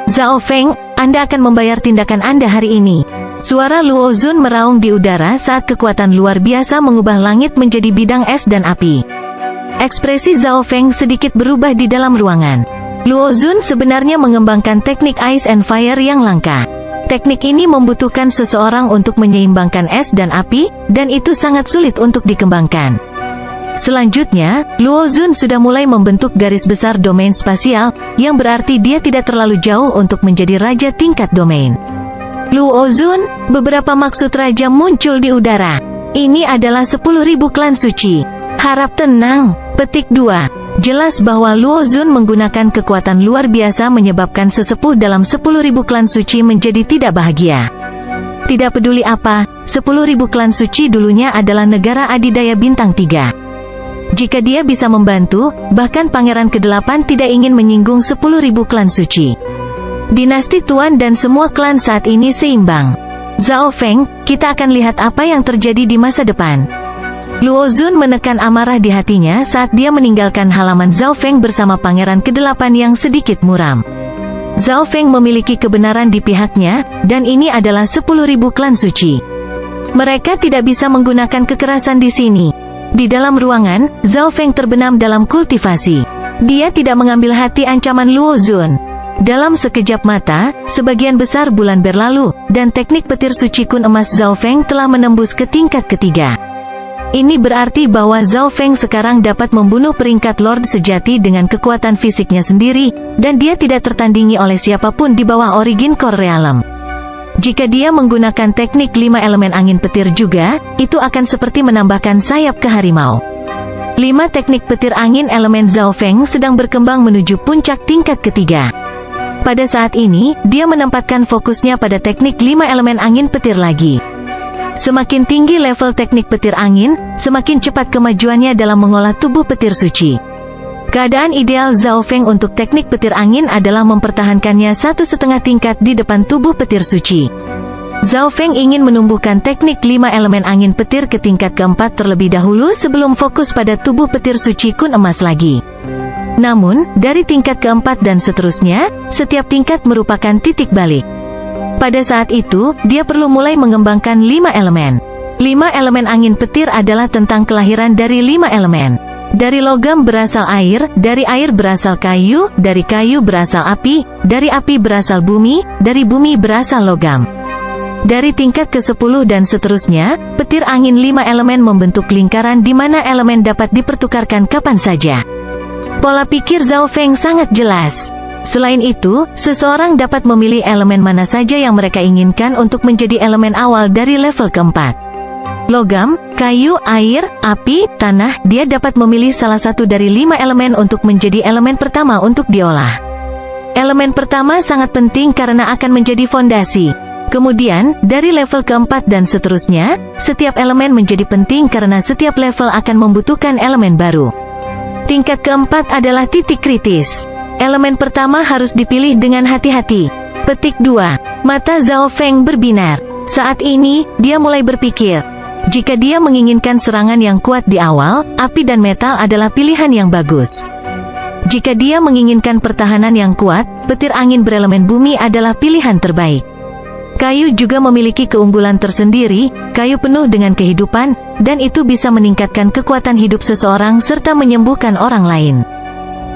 S1: Zhao Feng, Anda akan membayar tindakan Anda hari ini. Suara Luo Zun meraung di udara saat kekuatan luar biasa mengubah langit menjadi bidang es dan api. Ekspresi Zhao Feng sedikit berubah di dalam ruangan. Luo Zun sebenarnya mengembangkan teknik Ice and Fire yang langka. Teknik ini membutuhkan seseorang untuk menyeimbangkan es dan api, dan itu sangat sulit untuk dikembangkan. Selanjutnya, Luo Zun sudah mulai membentuk garis besar domain spasial, yang berarti dia tidak terlalu jauh untuk menjadi raja tingkat domain. Luo Zun, beberapa maksud raja muncul di udara. Ini adalah 10.000 klan suci. Harap tenang. Petik 2. Jelas bahwa Luo Zun menggunakan kekuatan luar biasa menyebabkan sesepuh dalam 10.000 klan suci menjadi tidak bahagia. Tidak peduli apa, 10.000 klan suci dulunya adalah negara adidaya bintang 3. Jika dia bisa membantu, bahkan Pangeran ke-8 tidak ingin menyinggung 10.000 klan suci. Dinasti Tuan dan semua klan saat ini seimbang. Zhao Feng, kita akan lihat apa yang terjadi di masa depan. Luo Zun menekan amarah di hatinya saat dia meninggalkan halaman Zhao Feng bersama Pangeran ke-8 yang sedikit muram. Zhao Feng memiliki kebenaran di pihaknya, dan ini adalah 10.000 klan suci. Mereka tidak bisa menggunakan kekerasan di sini. Di dalam ruangan, Zhao Feng terbenam dalam kultivasi. Dia tidak mengambil hati ancaman Luo Zun. Dalam sekejap mata, sebagian besar bulan berlalu, dan teknik petir suci kun emas Zhao Feng telah menembus ke tingkat ketiga. Ini berarti bahwa Zhao Feng sekarang dapat membunuh peringkat Lord sejati dengan kekuatan fisiknya sendiri, dan dia tidak tertandingi oleh siapapun di bawah Origin Core Realm. Jika dia menggunakan teknik 5 elemen angin petir juga, itu akan seperti menambahkan sayap ke harimau. 5 teknik petir angin elemen Zhao Feng sedang berkembang menuju puncak tingkat ketiga. Pada saat ini, dia menempatkan fokusnya pada teknik 5 elemen angin petir lagi. Semakin tinggi level teknik petir angin, semakin cepat kemajuannya dalam mengolah tubuh petir suci. Keadaan ideal Zhao Feng untuk teknik petir angin adalah mempertahankannya 1,5 tingkat di depan tubuh petir suci. Zhao Feng ingin menumbuhkan teknik 5 elemen angin petir ke tingkat keempat terlebih dahulu sebelum fokus pada tubuh petir suci kun emas lagi. Namun, dari tingkat keempat dan seterusnya, setiap tingkat merupakan titik balik. Pada saat itu, dia perlu mulai mengembangkan 5 elemen. 5 elemen angin petir adalah tentang kelahiran dari 5 elemen. Dari logam berasal air, dari air berasal kayu, dari kayu berasal api, dari api berasal bumi, dari bumi berasal logam. Dari tingkat ke-10 dan seterusnya, petir angin 5 elemen membentuk lingkaran di mana elemen dapat dipertukarkan kapan saja. Pola pikir Zhao Feng sangat jelas. Selain itu, seseorang dapat memilih elemen mana saja yang mereka inginkan untuk menjadi elemen awal dari level keempat. Logam, kayu, air, api, tanah, dia dapat memilih salah satu dari 5 elemen untuk menjadi elemen pertama untuk diolah. Elemen pertama sangat penting karena akan menjadi fondasi. Kemudian, dari level keempat dan seterusnya, setiap elemen menjadi penting karena setiap level akan membutuhkan elemen baru. Tingkat keempat adalah titik kritis. Elemen pertama harus dipilih dengan hati-hati. Petik 2. Mata Zhao Feng berbinar. Saat ini, dia mulai berpikir. Jika dia menginginkan serangan yang kuat di awal, api dan metal adalah pilihan yang bagus. Jika dia menginginkan pertahanan yang kuat, petir angin berelemen bumi adalah pilihan terbaik. Kayu juga memiliki keunggulan tersendiri, kayu penuh dengan kehidupan, dan itu bisa meningkatkan kekuatan hidup seseorang serta menyembuhkan orang lain.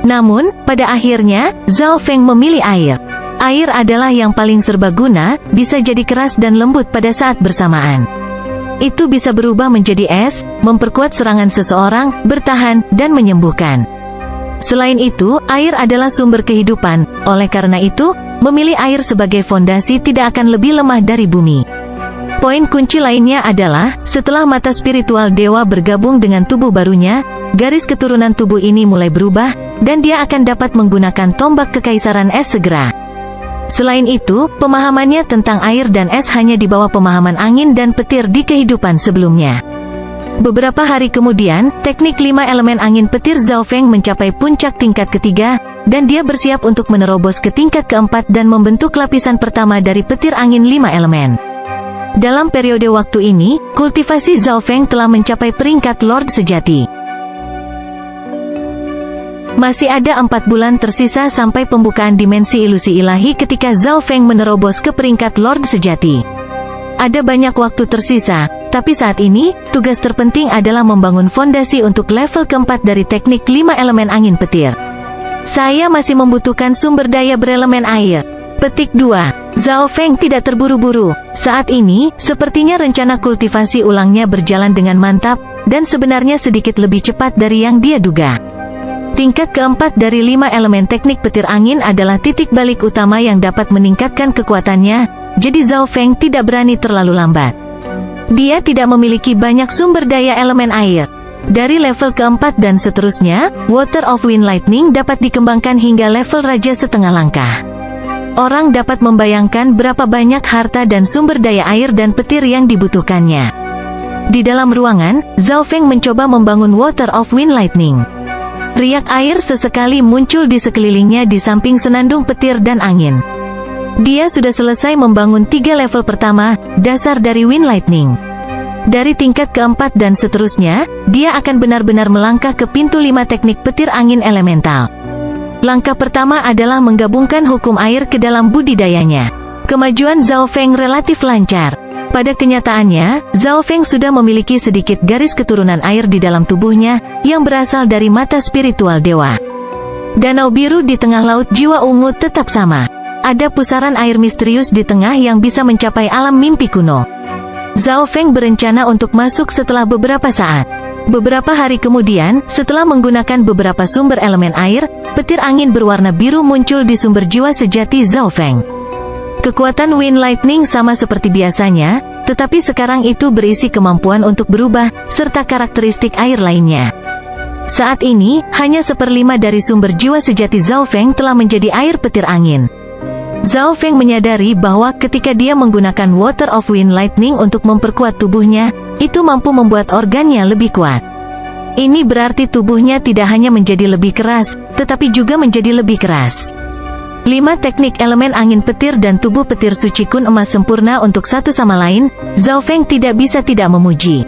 S1: Namun, pada akhirnya, Zhao Feng memilih air. Air adalah yang paling serbaguna, bisa jadi keras dan lembut pada saat bersamaan. Itu bisa berubah menjadi es, memperkuat serangan seseorang, bertahan, dan menyembuhkan. Selain itu, air adalah sumber kehidupan, oleh karena itu, memilih air sebagai fondasi tidak akan lebih lemah dari bumi. Poin kunci lainnya adalah, setelah mata spiritual dewa bergabung dengan tubuh barunya, garis keturunan tubuh ini mulai berubah, dan dia akan dapat menggunakan tombak kekaisaran es segera. Selain itu, pemahamannya tentang air dan es hanya di bawah pemahaman angin dan petir di kehidupan sebelumnya. Beberapa hari kemudian, teknik 5 elemen angin petir Zhao Feng mencapai puncak tingkat ketiga, dan dia bersiap untuk menerobos ke tingkat keempat dan membentuk lapisan pertama dari petir angin 5 elemen. Dalam periode waktu ini, kultivasi Zhao Feng telah mencapai peringkat Lord Sejati. Masih ada 4 bulan tersisa sampai pembukaan dimensi ilusi ilahi ketika Zhao Feng menerobos ke peringkat Lord Sejati. Ada banyak waktu tersisa, tapi saat ini, tugas terpenting adalah membangun fondasi untuk level keempat dari teknik 5 elemen angin petir. Saya masih membutuhkan sumber daya berelemen air. Petik 2. Zhao Feng tidak terburu-buru. Saat ini, sepertinya rencana kultivasi ulangnya berjalan dengan mantap, dan sebenarnya sedikit lebih cepat dari yang dia duga. Tingkat keempat dari 5 elemen teknik petir angin adalah titik balik utama yang dapat meningkatkan kekuatannya, jadi Zhao Feng tidak berani terlalu lambat. Dia tidak memiliki banyak sumber daya elemen air. Dari level keempat dan seterusnya, Water of Wind Lightning dapat dikembangkan hingga level Raja setengah langkah. Orang dapat membayangkan berapa banyak harta dan sumber daya air dan petir yang dibutuhkannya. Di dalam ruangan, Zhao Feng mencoba membangun Water of Wind Lightning. Riak air sesekali muncul di sekelilingnya di samping senandung petir dan angin. Dia sudah selesai membangun 3 level pertama, dasar dari Wind Lightning. Dari tingkat keempat dan seterusnya, dia akan benar-benar melangkah ke pintu 5 teknik petir angin elemental. Langkah pertama adalah menggabungkan hukum air ke dalam budidayanya. Kemajuan Zhao Feng relatif lancar. Pada kenyataannya, Zhao Feng sudah memiliki sedikit garis keturunan air di dalam tubuhnya, yang berasal dari mata spiritual dewa. Danau biru di tengah laut jiwa ungu tetap sama. Ada pusaran air misterius di tengah yang bisa mencapai alam mimpi kuno. Zhao Feng berencana untuk masuk setelah beberapa saat. Beberapa hari kemudian, setelah menggunakan beberapa sumber elemen air, petir angin berwarna biru muncul di sumber jiwa sejati Zhao Feng. Kekuatan Wind Lightning sama seperti biasanya, tetapi sekarang itu berisi kemampuan untuk berubah, serta karakteristik air lainnya. Saat ini, hanya 1/5 dari sumber jiwa sejati Zhao Feng telah menjadi air petir angin. Zhao Feng menyadari bahwa ketika dia menggunakan Water of Wind Lightning untuk memperkuat tubuhnya, itu mampu membuat organnya lebih kuat. Ini berarti tubuhnya tidak hanya menjadi lebih keras, tetapi juga menjadi lebih keras. 5 teknik elemen angin petir dan tubuh petir suci kun emas sempurna untuk satu sama lain, Zhao Feng tidak bisa tidak memuji.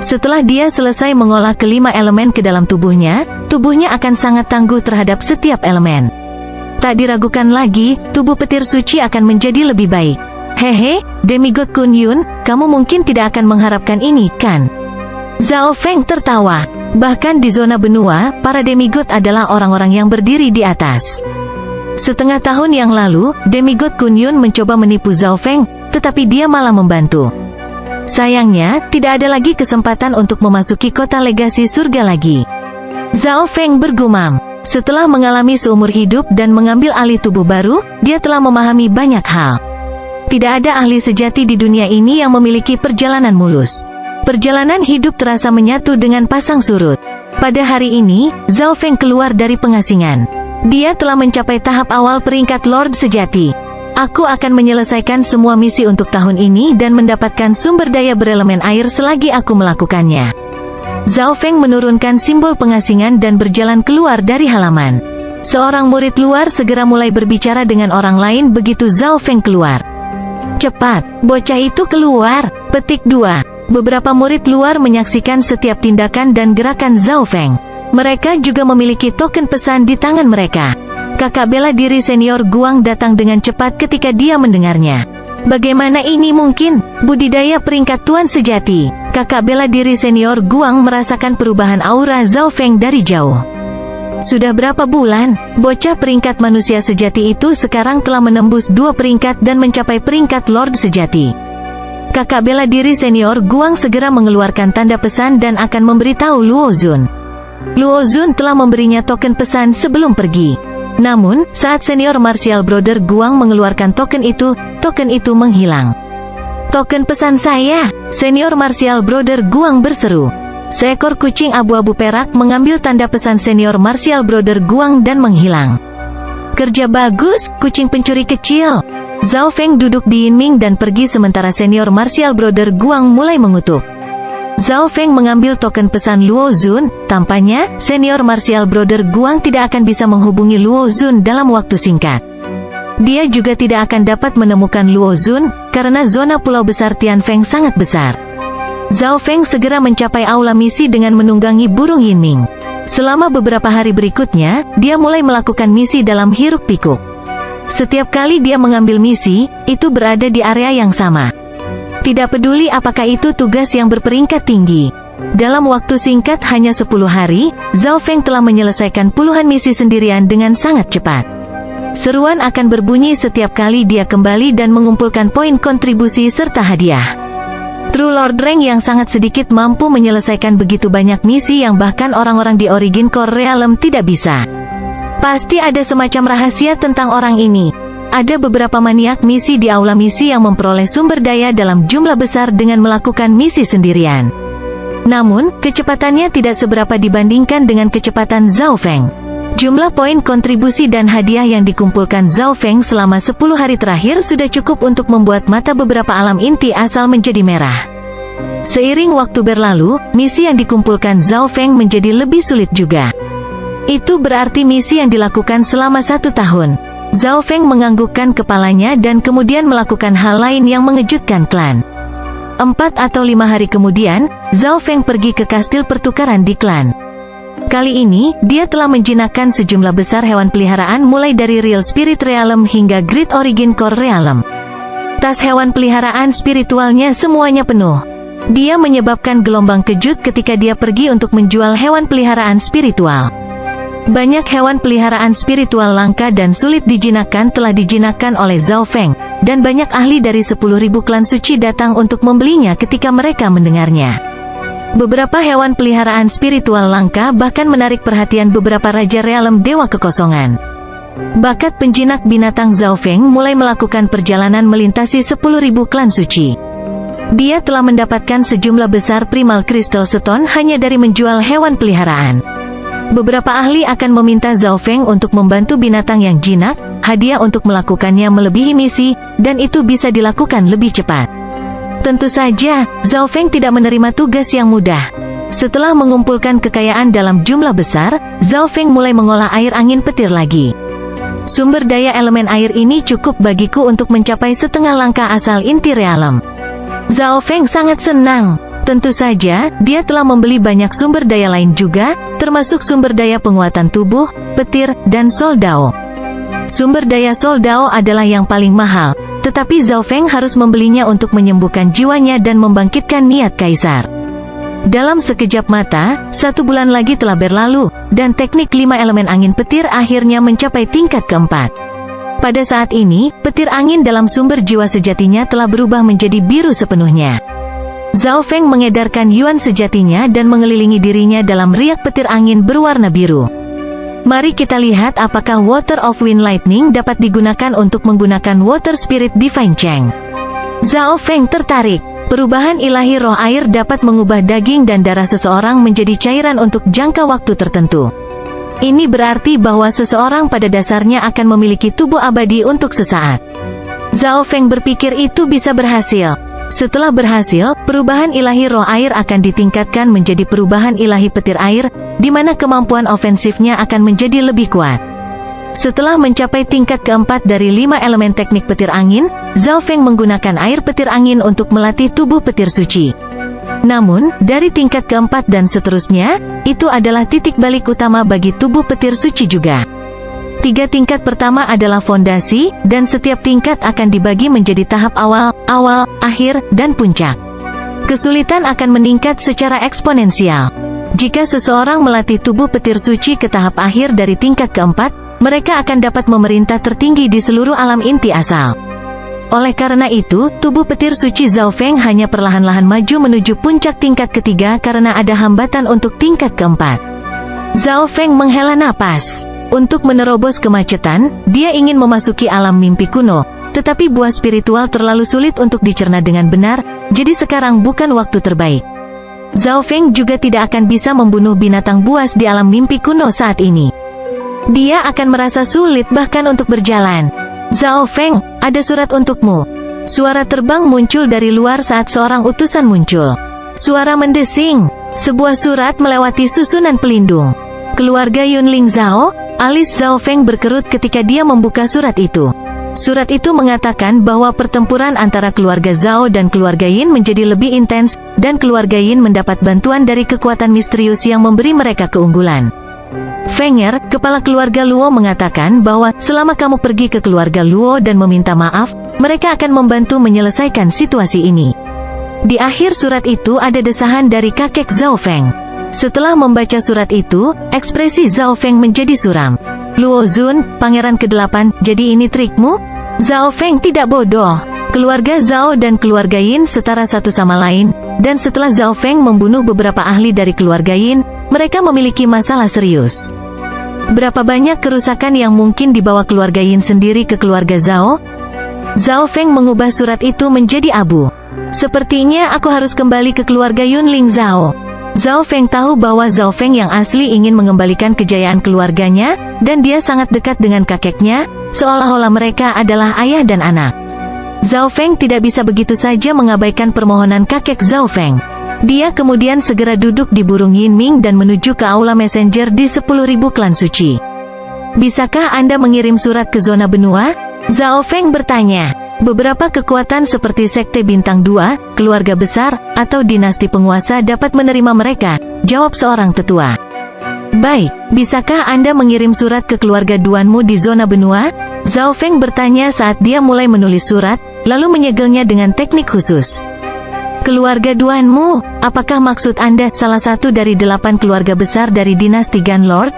S1: Setelah dia selesai mengolah ke-5 elemen ke dalam tubuhnya akan sangat tangguh terhadap setiap elemen. Tak diragukan lagi, tubuh petir suci akan menjadi lebih baik. Hehe, Demigod Kun Yun, kamu mungkin tidak akan mengharapkan ini, kan? Zhao Feng tertawa. Bahkan di zona benua, para demigod adalah orang-orang yang berdiri di atas. Setengah tahun yang lalu, Demigod Kun Yun mencoba menipu Zhao Feng, tetapi dia malah membantu. Sayangnya, tidak ada lagi kesempatan untuk memasuki kota legasi surga lagi. Zhao Feng bergumam. Setelah mengalami seumur hidup dan mengambil alih tubuh baru, dia telah memahami banyak hal. Tidak ada ahli sejati di dunia ini yang memiliki perjalanan mulus. Perjalanan hidup terasa menyatu dengan pasang surut. Pada hari ini, Zhao Feng keluar dari pengasingan. Dia telah mencapai tahap awal peringkat Lord Sejati. Aku akan menyelesaikan semua misi untuk tahun ini dan mendapatkan sumber daya berelemen air selagi aku melakukannya. Zhao Feng menurunkan simbol pengasingan dan berjalan keluar dari halaman. Seorang murid luar segera mulai berbicara dengan orang lain begitu Zhao Feng keluar. Cepat, bocah itu keluar. Petik 2. Beberapa murid luar menyaksikan setiap tindakan dan gerakan Zhao Feng. Mereka juga memiliki token pesan di tangan mereka. Kakak bela diri senior Guang datang dengan cepat ketika dia mendengarnya. Bagaimana ini mungkin? Budidaya peringkat tuan sejati. Kakak bela diri senior Guang merasakan perubahan aura Zhao Feng dari jauh. Sudah berapa bulan, bocah peringkat manusia sejati itu sekarang telah menembus 2 peringkat dan mencapai peringkat Lord sejati. Kakak bela diri senior Guang segera mengeluarkan tanda pesan dan akan memberitahu Luo Zun. Luo Zun telah memberinya token pesan sebelum pergi. Namun, saat senior Martial Brother Guang mengeluarkan token itu menghilang. Token pesan saya, senior Martial Brother Guang berseru. Seekor kucing abu-abu perak mengambil tanda pesan senior Martial Brother Guang dan menghilang. Kerja bagus, kucing pencuri kecil. Zhao Feng duduk di Yinming dan pergi sementara senior Martial Brother Guang mulai mengutuk. Zhao Feng mengambil token pesan Luo Zun. Tampaknya, senior Martial Brother Guang tidak akan bisa menghubungi Luo Zun dalam waktu singkat. Dia juga tidak akan dapat menemukan Luo Zun, karena zona pulau besar Tianfeng sangat besar. Zhao Feng segera mencapai aula misi dengan menunggangi burung Yinming. Selama beberapa hari berikutnya, dia mulai melakukan misi dalam hiruk-pikuk. Setiap kali dia mengambil misi, itu berada di area yang sama. Tidak peduli apakah itu tugas yang berperingkat tinggi. Dalam waktu singkat hanya 10 hari, Zhao Feng telah menyelesaikan puluhan misi sendirian dengan sangat cepat. Seruan akan berbunyi setiap kali dia kembali dan mengumpulkan poin kontribusi serta hadiah. True Lord Rank yang sangat sedikit mampu menyelesaikan begitu banyak misi yang bahkan orang-orang di Origin Core Realm tidak bisa. Pasti ada semacam rahasia tentang orang ini. Ada beberapa maniak misi di aula misi yang memperoleh sumber daya dalam jumlah besar dengan melakukan misi sendirian. Namun, kecepatannya tidak seberapa dibandingkan dengan kecepatan Zhao Feng. Jumlah poin kontribusi dan hadiah yang dikumpulkan Zhao Feng selama 10 hari terakhir sudah cukup untuk membuat mata beberapa alam inti asal menjadi merah. Seiring waktu berlalu, misi yang dikumpulkan Zhao Feng menjadi lebih sulit juga. Itu berarti misi yang dilakukan selama 1 tahun. Zhao Feng menganggukkan kepalanya dan kemudian melakukan hal lain yang mengejutkan klan. 4 atau 5 hari kemudian, Zhao Feng pergi ke kastil pertukaran di klan. Kali ini, dia telah menjinakkan sejumlah besar hewan peliharaan mulai dari Real Spirit Realm hingga Great Origin Core Realm. Tas hewan peliharaan spiritualnya semuanya penuh. Dia menyebabkan gelombang kejut ketika dia pergi untuk menjual hewan peliharaan spiritual. Banyak hewan peliharaan spiritual langka dan sulit dijinakkan telah dijinakkan oleh Zhao Feng, dan banyak ahli dari 10.000 klan suci datang untuk membelinya ketika mereka mendengarnya. Beberapa hewan peliharaan spiritual langka bahkan menarik perhatian beberapa Raja Realm Dewa Kekosongan. Bakat penjinak binatang Zhao Feng mulai melakukan perjalanan melintasi 10.000 klan suci. Dia telah mendapatkan sejumlah besar Primal Crystal Stone hanya dari menjual hewan peliharaan. Beberapa ahli akan meminta Zhao Feng untuk membantu binatang yang jinak, hadiah untuk melakukannya melebihi misi, dan itu bisa dilakukan lebih cepat. Tentu saja, Zhao Feng tidak menerima tugas yang mudah. Setelah mengumpulkan kekayaan dalam jumlah besar, Zhao Feng mulai mengolah air angin petir lagi. Sumber daya elemen air ini cukup bagiku untuk mencapai setengah langkah asal inti realem. Zhao Feng sangat senang. Tentu saja, dia telah membeli banyak sumber daya lain juga, termasuk sumber daya penguatan tubuh, petir, dan soldao. Sumber daya soldao adalah yang paling mahal, tetapi Zhao Feng harus membelinya untuk menyembuhkan jiwanya dan membangkitkan niat kaisar. Dalam sekejap mata, 1 bulan lagi telah berlalu, dan teknik 5 elemen angin petir akhirnya mencapai tingkat keempat. Pada saat ini, petir angin dalam sumber jiwa sejatinya telah berubah menjadi biru sepenuhnya. Zhao Feng mengedarkan yuan sejatinya dan mengelilingi dirinya dalam riak petir angin berwarna biru. Mari kita lihat apakah Water of Wind Lightning dapat digunakan untuk menggunakan Water Spirit Divine Cheng. Zhao Feng tertarik. Perubahan ilahi roh air dapat mengubah daging dan darah seseorang menjadi cairan untuk jangka waktu tertentu. Ini berarti bahwa seseorang pada dasarnya akan memiliki tubuh abadi untuk sesaat. Zhao Feng berpikir itu bisa berhasil. Setelah berhasil, perubahan ilahi roh air akan ditingkatkan menjadi perubahan ilahi petir air, di mana kemampuan ofensifnya akan menjadi lebih kuat. Setelah mencapai tingkat keempat dari 5 elemen teknik petir angin, Zhao Feng menggunakan air petir angin untuk melatih tubuh petir suci. Namun, dari tingkat keempat dan seterusnya, itu adalah titik balik utama bagi tubuh petir suci juga. 3 tingkat pertama adalah fondasi, dan setiap tingkat akan dibagi menjadi tahap awal, akhir, dan puncak. Kesulitan akan meningkat secara eksponensial. Jika seseorang melatih tubuh petir suci ke tahap akhir dari tingkat keempat, mereka akan dapat memerintah tertinggi di seluruh alam inti asal. Oleh karena itu, tubuh petir suci Zhao Feng hanya perlahan-lahan maju menuju puncak tingkat ketiga karena ada hambatan untuk tingkat keempat. Zhao Feng menghela napas. Untuk menerobos kemacetan, dia ingin memasuki alam mimpi kuno, tetapi buah spiritual terlalu sulit untuk dicerna dengan benar, jadi sekarang bukan waktu terbaik. Zhao Feng juga tidak akan bisa membunuh binatang buas di alam mimpi kuno saat ini. Dia akan merasa sulit bahkan untuk berjalan. Zhao Feng, ada surat untukmu. Suara terbang muncul dari luar saat seorang utusan muncul. Suara mendesing. Sebuah surat melewati susunan pelindung. Keluarga Yunling Zhao. Alis Zhao Feng berkerut ketika dia membuka surat itu. Surat itu mengatakan bahwa pertempuran antara keluarga Zhao dan keluarga Yin menjadi lebih intens, dan keluarga Yin mendapat bantuan dari kekuatan misterius yang memberi mereka keunggulan. Fenger, kepala keluarga Luo mengatakan bahwa selama kamu pergi ke keluarga Luo dan meminta maaf, mereka akan membantu menyelesaikan situasi ini. Di akhir surat itu ada desahan dari kakek Zhao Feng. Setelah membaca surat itu, ekspresi Zhao Feng menjadi suram. Luo Zun, pangeran ke-8, jadi ini trikmu? Zhao Feng tidak bodoh. Keluarga Zhao dan keluarga Yin setara satu sama lain, dan setelah Zhao Feng membunuh beberapa ahli dari keluarga Yin, mereka memiliki masalah serius. Berapa banyak kerusakan yang mungkin dibawa keluarga Yin sendiri ke keluarga Zhao? Zhao Feng mengubah surat itu menjadi abu. Sepertinya aku harus kembali ke keluarga Yunling Zhao. Zhao Feng tahu bahwa Zhao Feng yang asli ingin mengembalikan kejayaan keluarganya, dan dia sangat dekat dengan kakeknya, seolah-olah mereka adalah ayah dan anak. Zhao Feng tidak bisa begitu saja mengabaikan permohonan kakek Zhao Feng. Dia kemudian segera duduk di burung Yinming dan menuju ke aula messenger di 10.000 klan suci. Bisakah Anda mengirim surat ke zona benua? Zhao Feng bertanya. Beberapa kekuatan seperti Sekte Bintang 2, keluarga besar, atau dinasti penguasa dapat menerima mereka, jawab seorang tetua. Baik, bisakah Anda mengirim surat ke keluarga duanmu di zona benua? Zhao Feng bertanya saat dia mulai menulis surat, lalu menyegelnya dengan teknik khusus. Keluarga duanmu, apakah maksud Anda salah satu dari 8 keluarga besar dari dinasti Ganlord?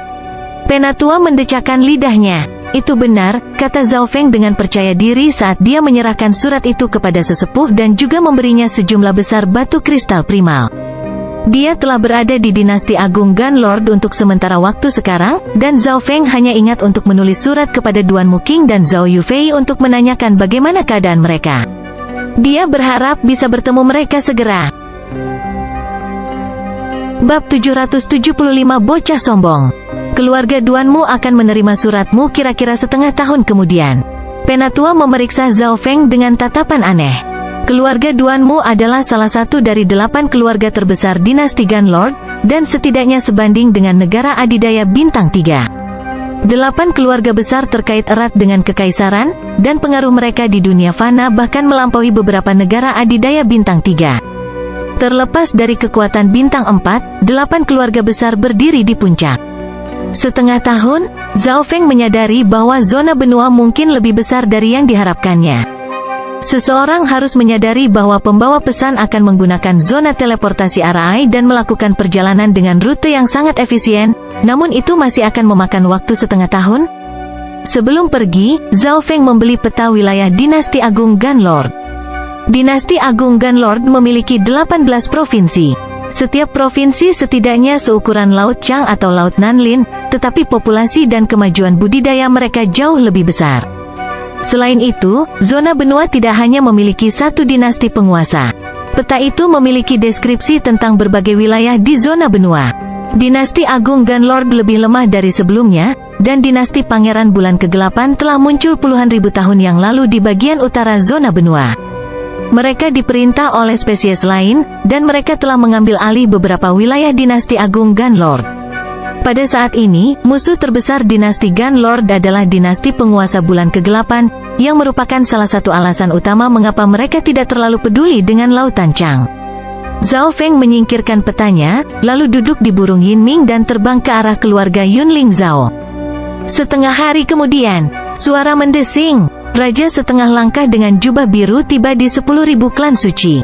S1: Penatua mendecakkan lidahnya. Itu benar, kata Zhao Feng dengan percaya diri saat dia menyerahkan surat itu kepada sesepuh dan juga memberinya sejumlah besar batu kristal primal. Dia telah berada di dinasti Agung Ganlord untuk sementara waktu sekarang, dan Zhao Feng hanya ingat untuk menulis surat kepada Duan Muking dan Zhao Yufei untuk menanyakan bagaimana keadaan mereka. Dia berharap bisa bertemu mereka segera. Bab 775 Bocah Sombong. Keluarga duanmu akan menerima suratmu kira-kira setengah tahun kemudian. Penatua memeriksa Zhao Feng dengan tatapan aneh. Keluarga duanmu adalah salah satu dari 8 keluarga terbesar dinasti Ganlord, dan setidaknya sebanding dengan negara adidaya bintang 3. 8 keluarga besar terkait erat dengan kekaisaran, dan pengaruh mereka di dunia fana bahkan melampaui beberapa negara adidaya bintang 3. Terlepas dari kekuatan bintang 4, 8 keluarga besar berdiri di puncak. Setengah tahun, Zhao Feng menyadari bahwa zona benua mungkin lebih besar dari yang diharapkannya. Seseorang harus menyadari bahwa pembawa pesan akan menggunakan zona teleportasi RI dan melakukan perjalanan dengan rute yang sangat efisien, namun itu masih akan memakan waktu setengah tahun. Sebelum pergi, Zhao Feng membeli peta wilayah dinasti Agung Ganlord. Dinasti Agung Ganlord memiliki 18 provinsi. Setiap provinsi setidaknya seukuran Laut Chang atau Laut Nanlin, tetapi populasi dan kemajuan budidaya mereka jauh lebih besar. Selain itu, zona benua tidak hanya memiliki satu dinasti penguasa. Peta itu memiliki deskripsi tentang berbagai wilayah di zona benua. Dinasti Agung Ganlord lebih lemah dari sebelumnya, dan dinasti Pangeran Bulan ke-8 telah muncul puluhan ribu tahun yang lalu di bagian utara zona benua. Mereka diperintah oleh spesies lain, dan mereka telah mengambil alih beberapa wilayah dinasti Agung Ganlord. Pada saat ini, musuh terbesar dinasti Ganlord adalah dinasti penguasa Bulan ke-8, yang merupakan salah satu alasan utama mengapa mereka tidak terlalu peduli dengan Lautan Chang. Zhao Feng menyingkirkan petanya, lalu duduk di burung Yinming dan terbang ke arah keluarga Yunling Zhao. Setengah hari kemudian, suara mendesing. Raja setengah langkah dengan jubah biru tiba di 10.000 klan suci.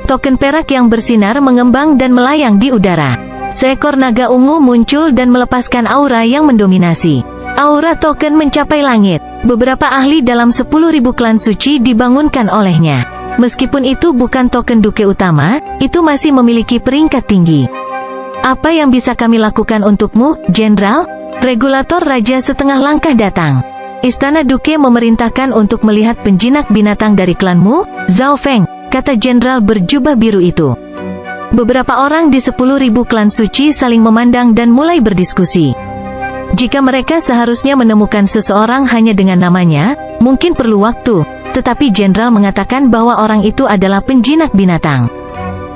S1: Token perak yang bersinar mengembang dan melayang di udara. Seekor naga ungu muncul dan melepaskan aura yang mendominasi. Aura token mencapai langit. Beberapa ahli dalam 10.000 klan suci dibangunkan olehnya. Meskipun itu bukan token duke utama, itu masih memiliki peringkat tinggi. Apa yang bisa kami lakukan untukmu, Jenderal? Regulator Raja setengah langkah datang. Istana Duke memerintahkan untuk melihat penjinak binatang dari klanmu, Zhao Feng, kata jenderal berjubah biru itu. Beberapa orang di 10.000 klan suci saling memandang dan mulai berdiskusi. Jika mereka seharusnya menemukan seseorang hanya dengan namanya, mungkin perlu waktu, tetapi jenderal mengatakan bahwa orang itu adalah penjinak binatang.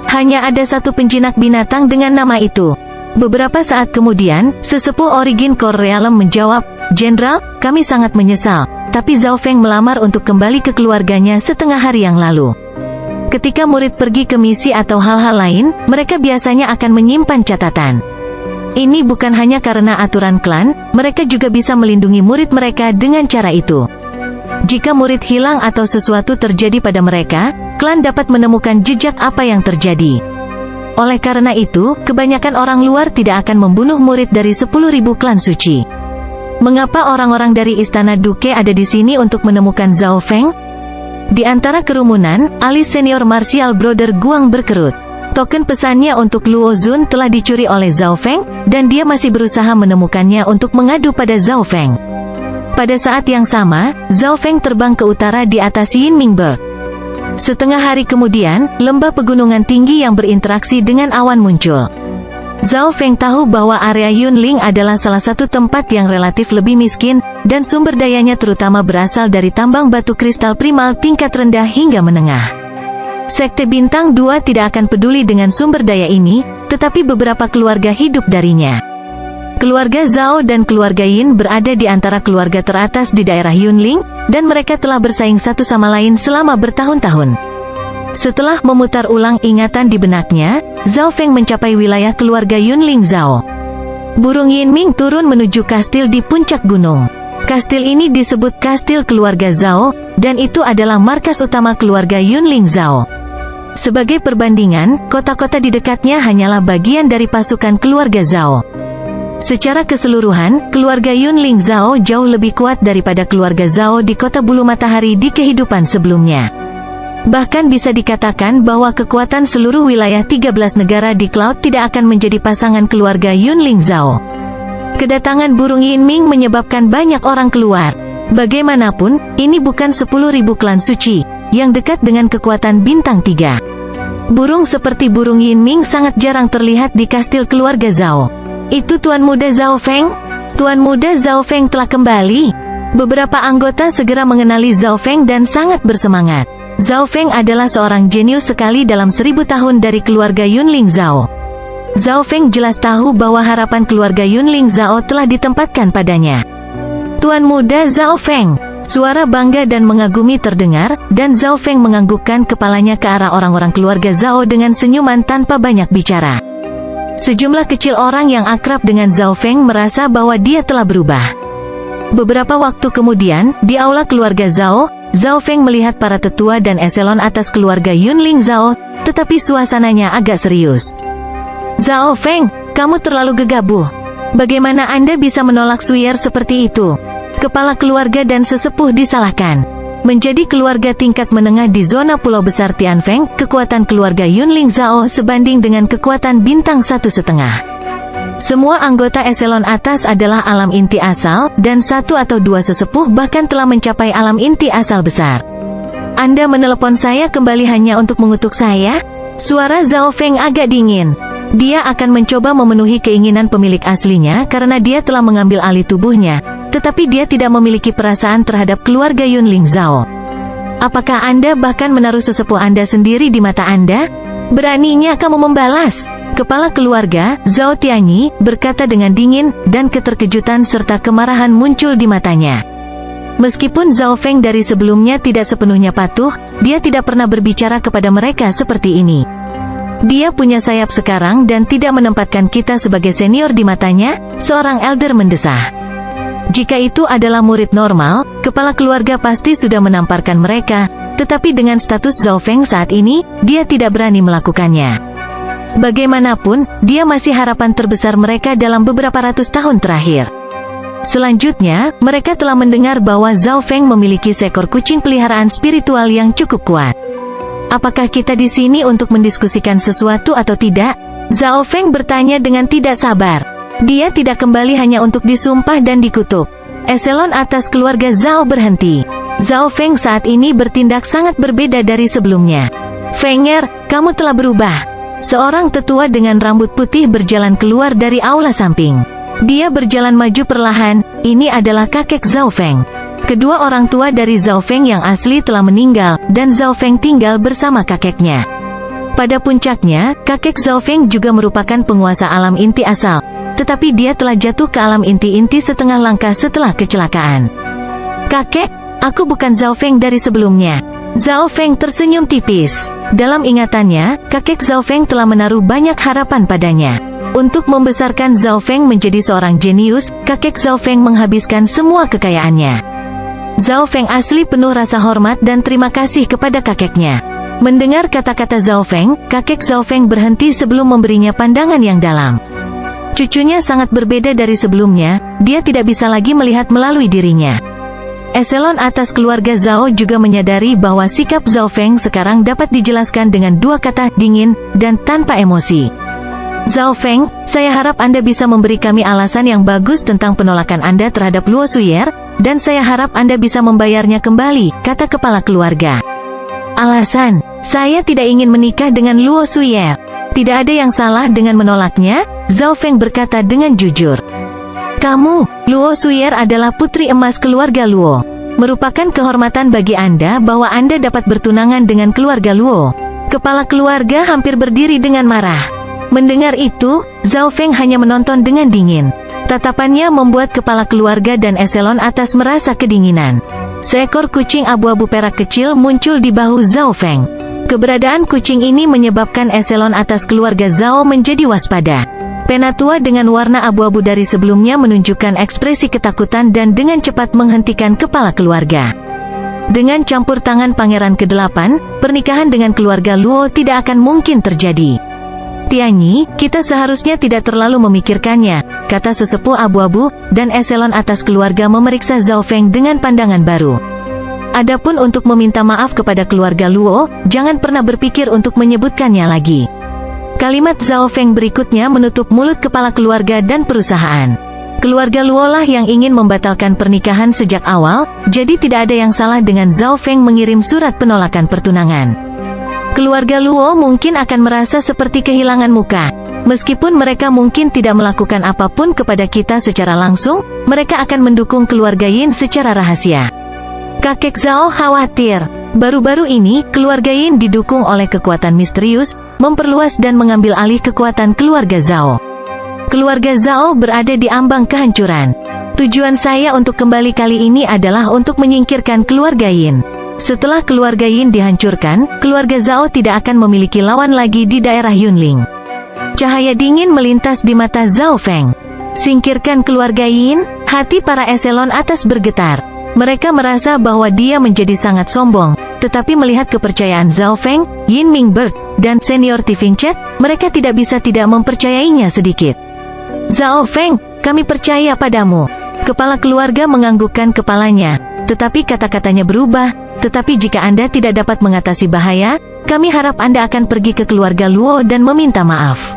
S1: Hanya ada satu penjinak binatang dengan nama itu. Beberapa saat kemudian, sesepuh Origin Core Realm menjawab, Jenderal, kami sangat menyesal, tapi Zhao Feng melamar untuk kembali ke keluarganya setengah hari yang lalu. Ketika murid pergi ke misi atau hal-hal lain, mereka biasanya akan menyimpan catatan. Ini bukan hanya karena aturan klan, mereka juga bisa melindungi murid mereka dengan cara itu. Jika murid hilang atau sesuatu terjadi pada mereka, klan dapat menemukan jejak apa yang terjadi. Oleh karena itu, kebanyakan orang luar tidak akan membunuh murid dari 10.000 klan suci. Mengapa orang-orang dari Istana Duke ada di sini untuk menemukan Zhao Feng? Di antara kerumunan, alis senior Martial Brother Guang berkerut. Token pesannya untuk Luo Zun telah dicuri oleh Zhao Feng, dan dia masih berusaha menemukannya untuk mengadu pada Zhao Feng. Pada saat yang sama, Zhao Feng terbang ke utara di atas Yinmingberg. Setengah hari kemudian, lembah pegunungan tinggi yang berinteraksi dengan awan muncul. Zhao Feng tahu bahwa area Yunling adalah salah satu tempat yang relatif lebih miskin, dan sumber dayanya terutama berasal dari tambang batu kristal primal tingkat rendah hingga menengah. Sekte Bintang 2 tidak akan peduli dengan sumber daya ini, tetapi beberapa keluarga hidup darinya. Keluarga Zhao dan keluarga Yin berada di antara keluarga teratas di daerah Yunling, dan mereka telah bersaing satu sama lain selama bertahun-tahun. Setelah memutar ulang ingatan di benaknya, Zhao Feng mencapai wilayah keluarga Yunling Zhao. Burung Yinming turun menuju kastil di puncak gunung. Kastil ini disebut kastil keluarga Zhao, dan itu adalah markas utama keluarga Yunling Zhao. Sebagai perbandingan, kota-kota di dekatnya hanyalah bagian dari pasukan keluarga Zhao. Secara keseluruhan, keluarga Yunling Zhao jauh lebih kuat daripada keluarga Zhao di kota bulu matahari di kehidupan sebelumnya. Bahkan bisa dikatakan bahwa kekuatan seluruh wilayah 13 negara di Cloud tidak akan menjadi pasangan keluarga Yunling Zhao. Kedatangan burung Yinming menyebabkan banyak orang keluar. Bagaimanapun, ini bukan 10.000 klan suci, yang dekat dengan kekuatan bintang 3. Burung seperti burung Yinming sangat jarang terlihat di kastil keluarga Zhao. Itu Tuan Muda Zhao Feng? Tuan Muda Zhao Feng telah kembali. Beberapa anggota segera mengenali Zhao Feng dan sangat bersemangat. Zhao Feng adalah seorang jenius sekali dalam 1000 tahun dari keluarga Yunling Zhao. Zhao Feng jelas tahu bahwa harapan keluarga Yunling Zhao telah ditempatkan padanya. Tuan Muda Zhao Feng, suara bangga dan mengagumi terdengar, dan Zhao Feng menganggukkan kepalanya ke arah orang-orang keluarga Zhao dengan senyuman tanpa banyak bicara. Sejumlah kecil orang yang akrab dengan Zhao Feng merasa bahwa dia telah berubah. Beberapa waktu kemudian, di aula keluarga Zhao, Zhao Feng melihat para tetua dan eselon atas keluarga Yunling Zhao, tetapi suasananya agak serius. Zhao Feng, kamu terlalu gegabah. Bagaimana Anda bisa menolak Suyer seperti itu? Kepala keluarga dan sesepuh disalahkan. Menjadi keluarga tingkat menengah di zona pulau besar Tianfeng, kekuatan keluarga Yunling Zhao sebanding dengan kekuatan bintang 1,5. Semua anggota eselon atas adalah alam inti asal, dan 1 atau 2 sesepuh bahkan telah mencapai alam inti asal besar. Anda menelepon saya kembali hanya untuk mengutuk saya? Suara Zhao Feng agak dingin. Dia akan mencoba memenuhi keinginan pemilik aslinya karena dia telah mengambil alih tubuhnya, tetapi dia tidak memiliki perasaan terhadap keluarga Yunling Zhao. Apakah Anda bahkan menaruh sesepuh Anda sendiri di mata Anda? Beraninya kamu membalas? Kepala keluarga, Zhao Tianyi, berkata dengan dingin, dan keterkejutan serta kemarahan muncul di matanya. Meskipun Zhao Feng dari sebelumnya tidak sepenuhnya patuh, dia tidak pernah berbicara kepada mereka seperti ini. Dia punya sayap sekarang dan tidak menempatkan kita sebagai senior di matanya, seorang elder mendesah. Jika itu adalah murid normal, kepala keluarga pasti sudah menamparkan mereka, tetapi dengan status Zhao Feng saat ini, dia tidak berani melakukannya. Bagaimanapun, dia masih harapan terbesar mereka dalam beberapa ratus tahun terakhir. Selanjutnya, mereka telah mendengar bahwa Zhao Feng memiliki seekor kucing peliharaan spiritual yang cukup kuat. Apakah kita di sini untuk mendiskusikan sesuatu atau tidak? Zhao Feng bertanya dengan tidak sabar. Dia tidak kembali hanya untuk disumpah dan dikutuk. Eselon atas keluarga Zhao berhenti. Zhao Feng saat ini bertindak sangat berbeda dari sebelumnya. Fenger, kamu telah berubah. Seorang tetua dengan rambut putih berjalan keluar dari aula samping. Dia berjalan maju perlahan. Ini adalah kakek Zhao Feng. Kedua orang tua dari Zhao Feng yang asli telah meninggal, dan Zhao Feng tinggal bersama kakeknya. Pada puncaknya, kakek Zhao Feng juga merupakan penguasa alam inti asal, tetapi dia telah jatuh ke alam inti-inti setengah langkah setelah kecelakaan. Kakek, aku bukan Zhao Feng dari sebelumnya. Zhao Feng tersenyum tipis. Dalam ingatannya, kakek Zhao Feng telah menaruh banyak harapan padanya. Untuk membesarkan Zhao Feng menjadi seorang jenius, kakek Zhao Feng menghabiskan semua kekayaannya. Zhao Feng asli penuh rasa hormat dan terima kasih kepada kakeknya. Mendengar kata-kata Zhao Feng, kakek Zhao Feng berhenti sebelum memberinya pandangan yang dalam. Cucunya sangat berbeda dari sebelumnya, dia tidak bisa lagi melihat melalui dirinya. Eselon atas keluarga Zhao juga menyadari bahwa sikap Zhao Feng sekarang dapat dijelaskan dengan dua kata, dingin, dan tanpa emosi. Zhao Feng, saya harap Anda bisa memberi kami alasan yang bagus tentang penolakan Anda terhadap Luo Suyer, dan saya harap Anda bisa membayarnya kembali, kata kepala keluarga. Alasan, saya tidak ingin menikah dengan Luo Suyer. Tidak ada yang salah dengan menolaknya, Zhao Feng berkata dengan jujur. Kamu, Luo Suyer adalah putri emas keluarga Luo. Merupakan kehormatan bagi Anda bahwa Anda dapat bertunangan dengan keluarga Luo. Kepala keluarga hampir berdiri dengan marah. Mendengar itu, Zhao Feng hanya menonton dengan dingin. Tatapannya membuat kepala keluarga dan eselon atas merasa kedinginan. Seekor kucing abu-abu perak kecil muncul di bahu Zhao Feng. Keberadaan kucing ini menyebabkan eselon atas keluarga Zhao menjadi waspada. Penatua dengan warna abu-abu dari sebelumnya menunjukkan ekspresi ketakutan dan dengan cepat menghentikan kepala keluarga. Dengan campur tangan Pangeran ke-8, pernikahan dengan keluarga Luo tidak akan mungkin terjadi. Tianyi, kita seharusnya tidak terlalu memikirkannya, kata sesepuh abu-abu, dan eselon atas keluarga memeriksa Zhao Feng dengan pandangan baru. Adapun untuk meminta maaf kepada keluarga Luo, jangan pernah berpikir untuk menyebutkannya lagi. Kalimat Zhao Feng berikutnya menutup mulut kepala keluarga dan perusahaan. Keluarga Luo lah yang ingin membatalkan pernikahan sejak awal, jadi tidak ada yang salah dengan Zhao Feng mengirim surat penolakan pertunangan. Keluarga Luo mungkin akan merasa seperti kehilangan muka. Meskipun mereka mungkin tidak melakukan apapun kepada kita secara langsung, mereka akan mendukung keluarga Yin secara rahasia. Kakek Zhao khawatir. Baru-baru ini, keluarga Yin didukung oleh kekuatan misterius, memperluas dan mengambil alih kekuatan keluarga Zhao. Keluarga Zhao berada di ambang kehancuran. Tujuan saya untuk kembali kali ini adalah untuk menyingkirkan keluarga Yin. Setelah keluarga Yin dihancurkan, keluarga Zhao tidak akan memiliki lawan lagi di daerah Yunling. Cahaya dingin melintas di mata Zhao Feng. Singkirkan keluarga Yin, hati para eselon atas bergetar. Mereka merasa bahwa dia menjadi sangat sombong, tetapi melihat kepercayaan Zhao Feng, Yin Mingbird, dan senior Tivinchet, mereka tidak bisa tidak mempercayainya sedikit. Zhao Feng, kami percaya padamu. Kepala keluarga menganggukkan kepalanya, tetapi kata-katanya berubah. Tetapi jika Anda tidak dapat mengatasi bahaya, kami harap Anda akan pergi ke keluarga Luo dan meminta maaf.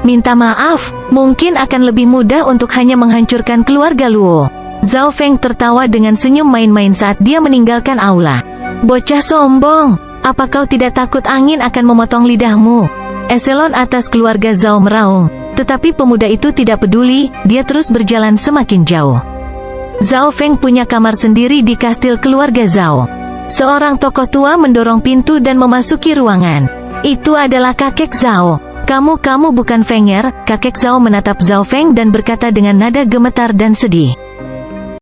S1: Minta maaf, mungkin akan lebih mudah untuk hanya menghancurkan keluarga Luo. Zhao Feng tertawa dengan senyum main-main saat dia meninggalkan aula. Bocah sombong, apa kau tidak takut angin akan memotong lidahmu? Eselon atas keluarga Zhao meraung, tetapi pemuda itu tidak peduli, dia terus berjalan semakin jauh. Zhao Feng punya kamar sendiri di kastil keluarga Zhao. Seorang tokoh tua mendorong pintu dan memasuki ruangan. Itu adalah kakek Zhao. Kamu bukan Fenger. Kakek Zhao menatap Zhao Feng dan berkata dengan nada gemetar dan sedih.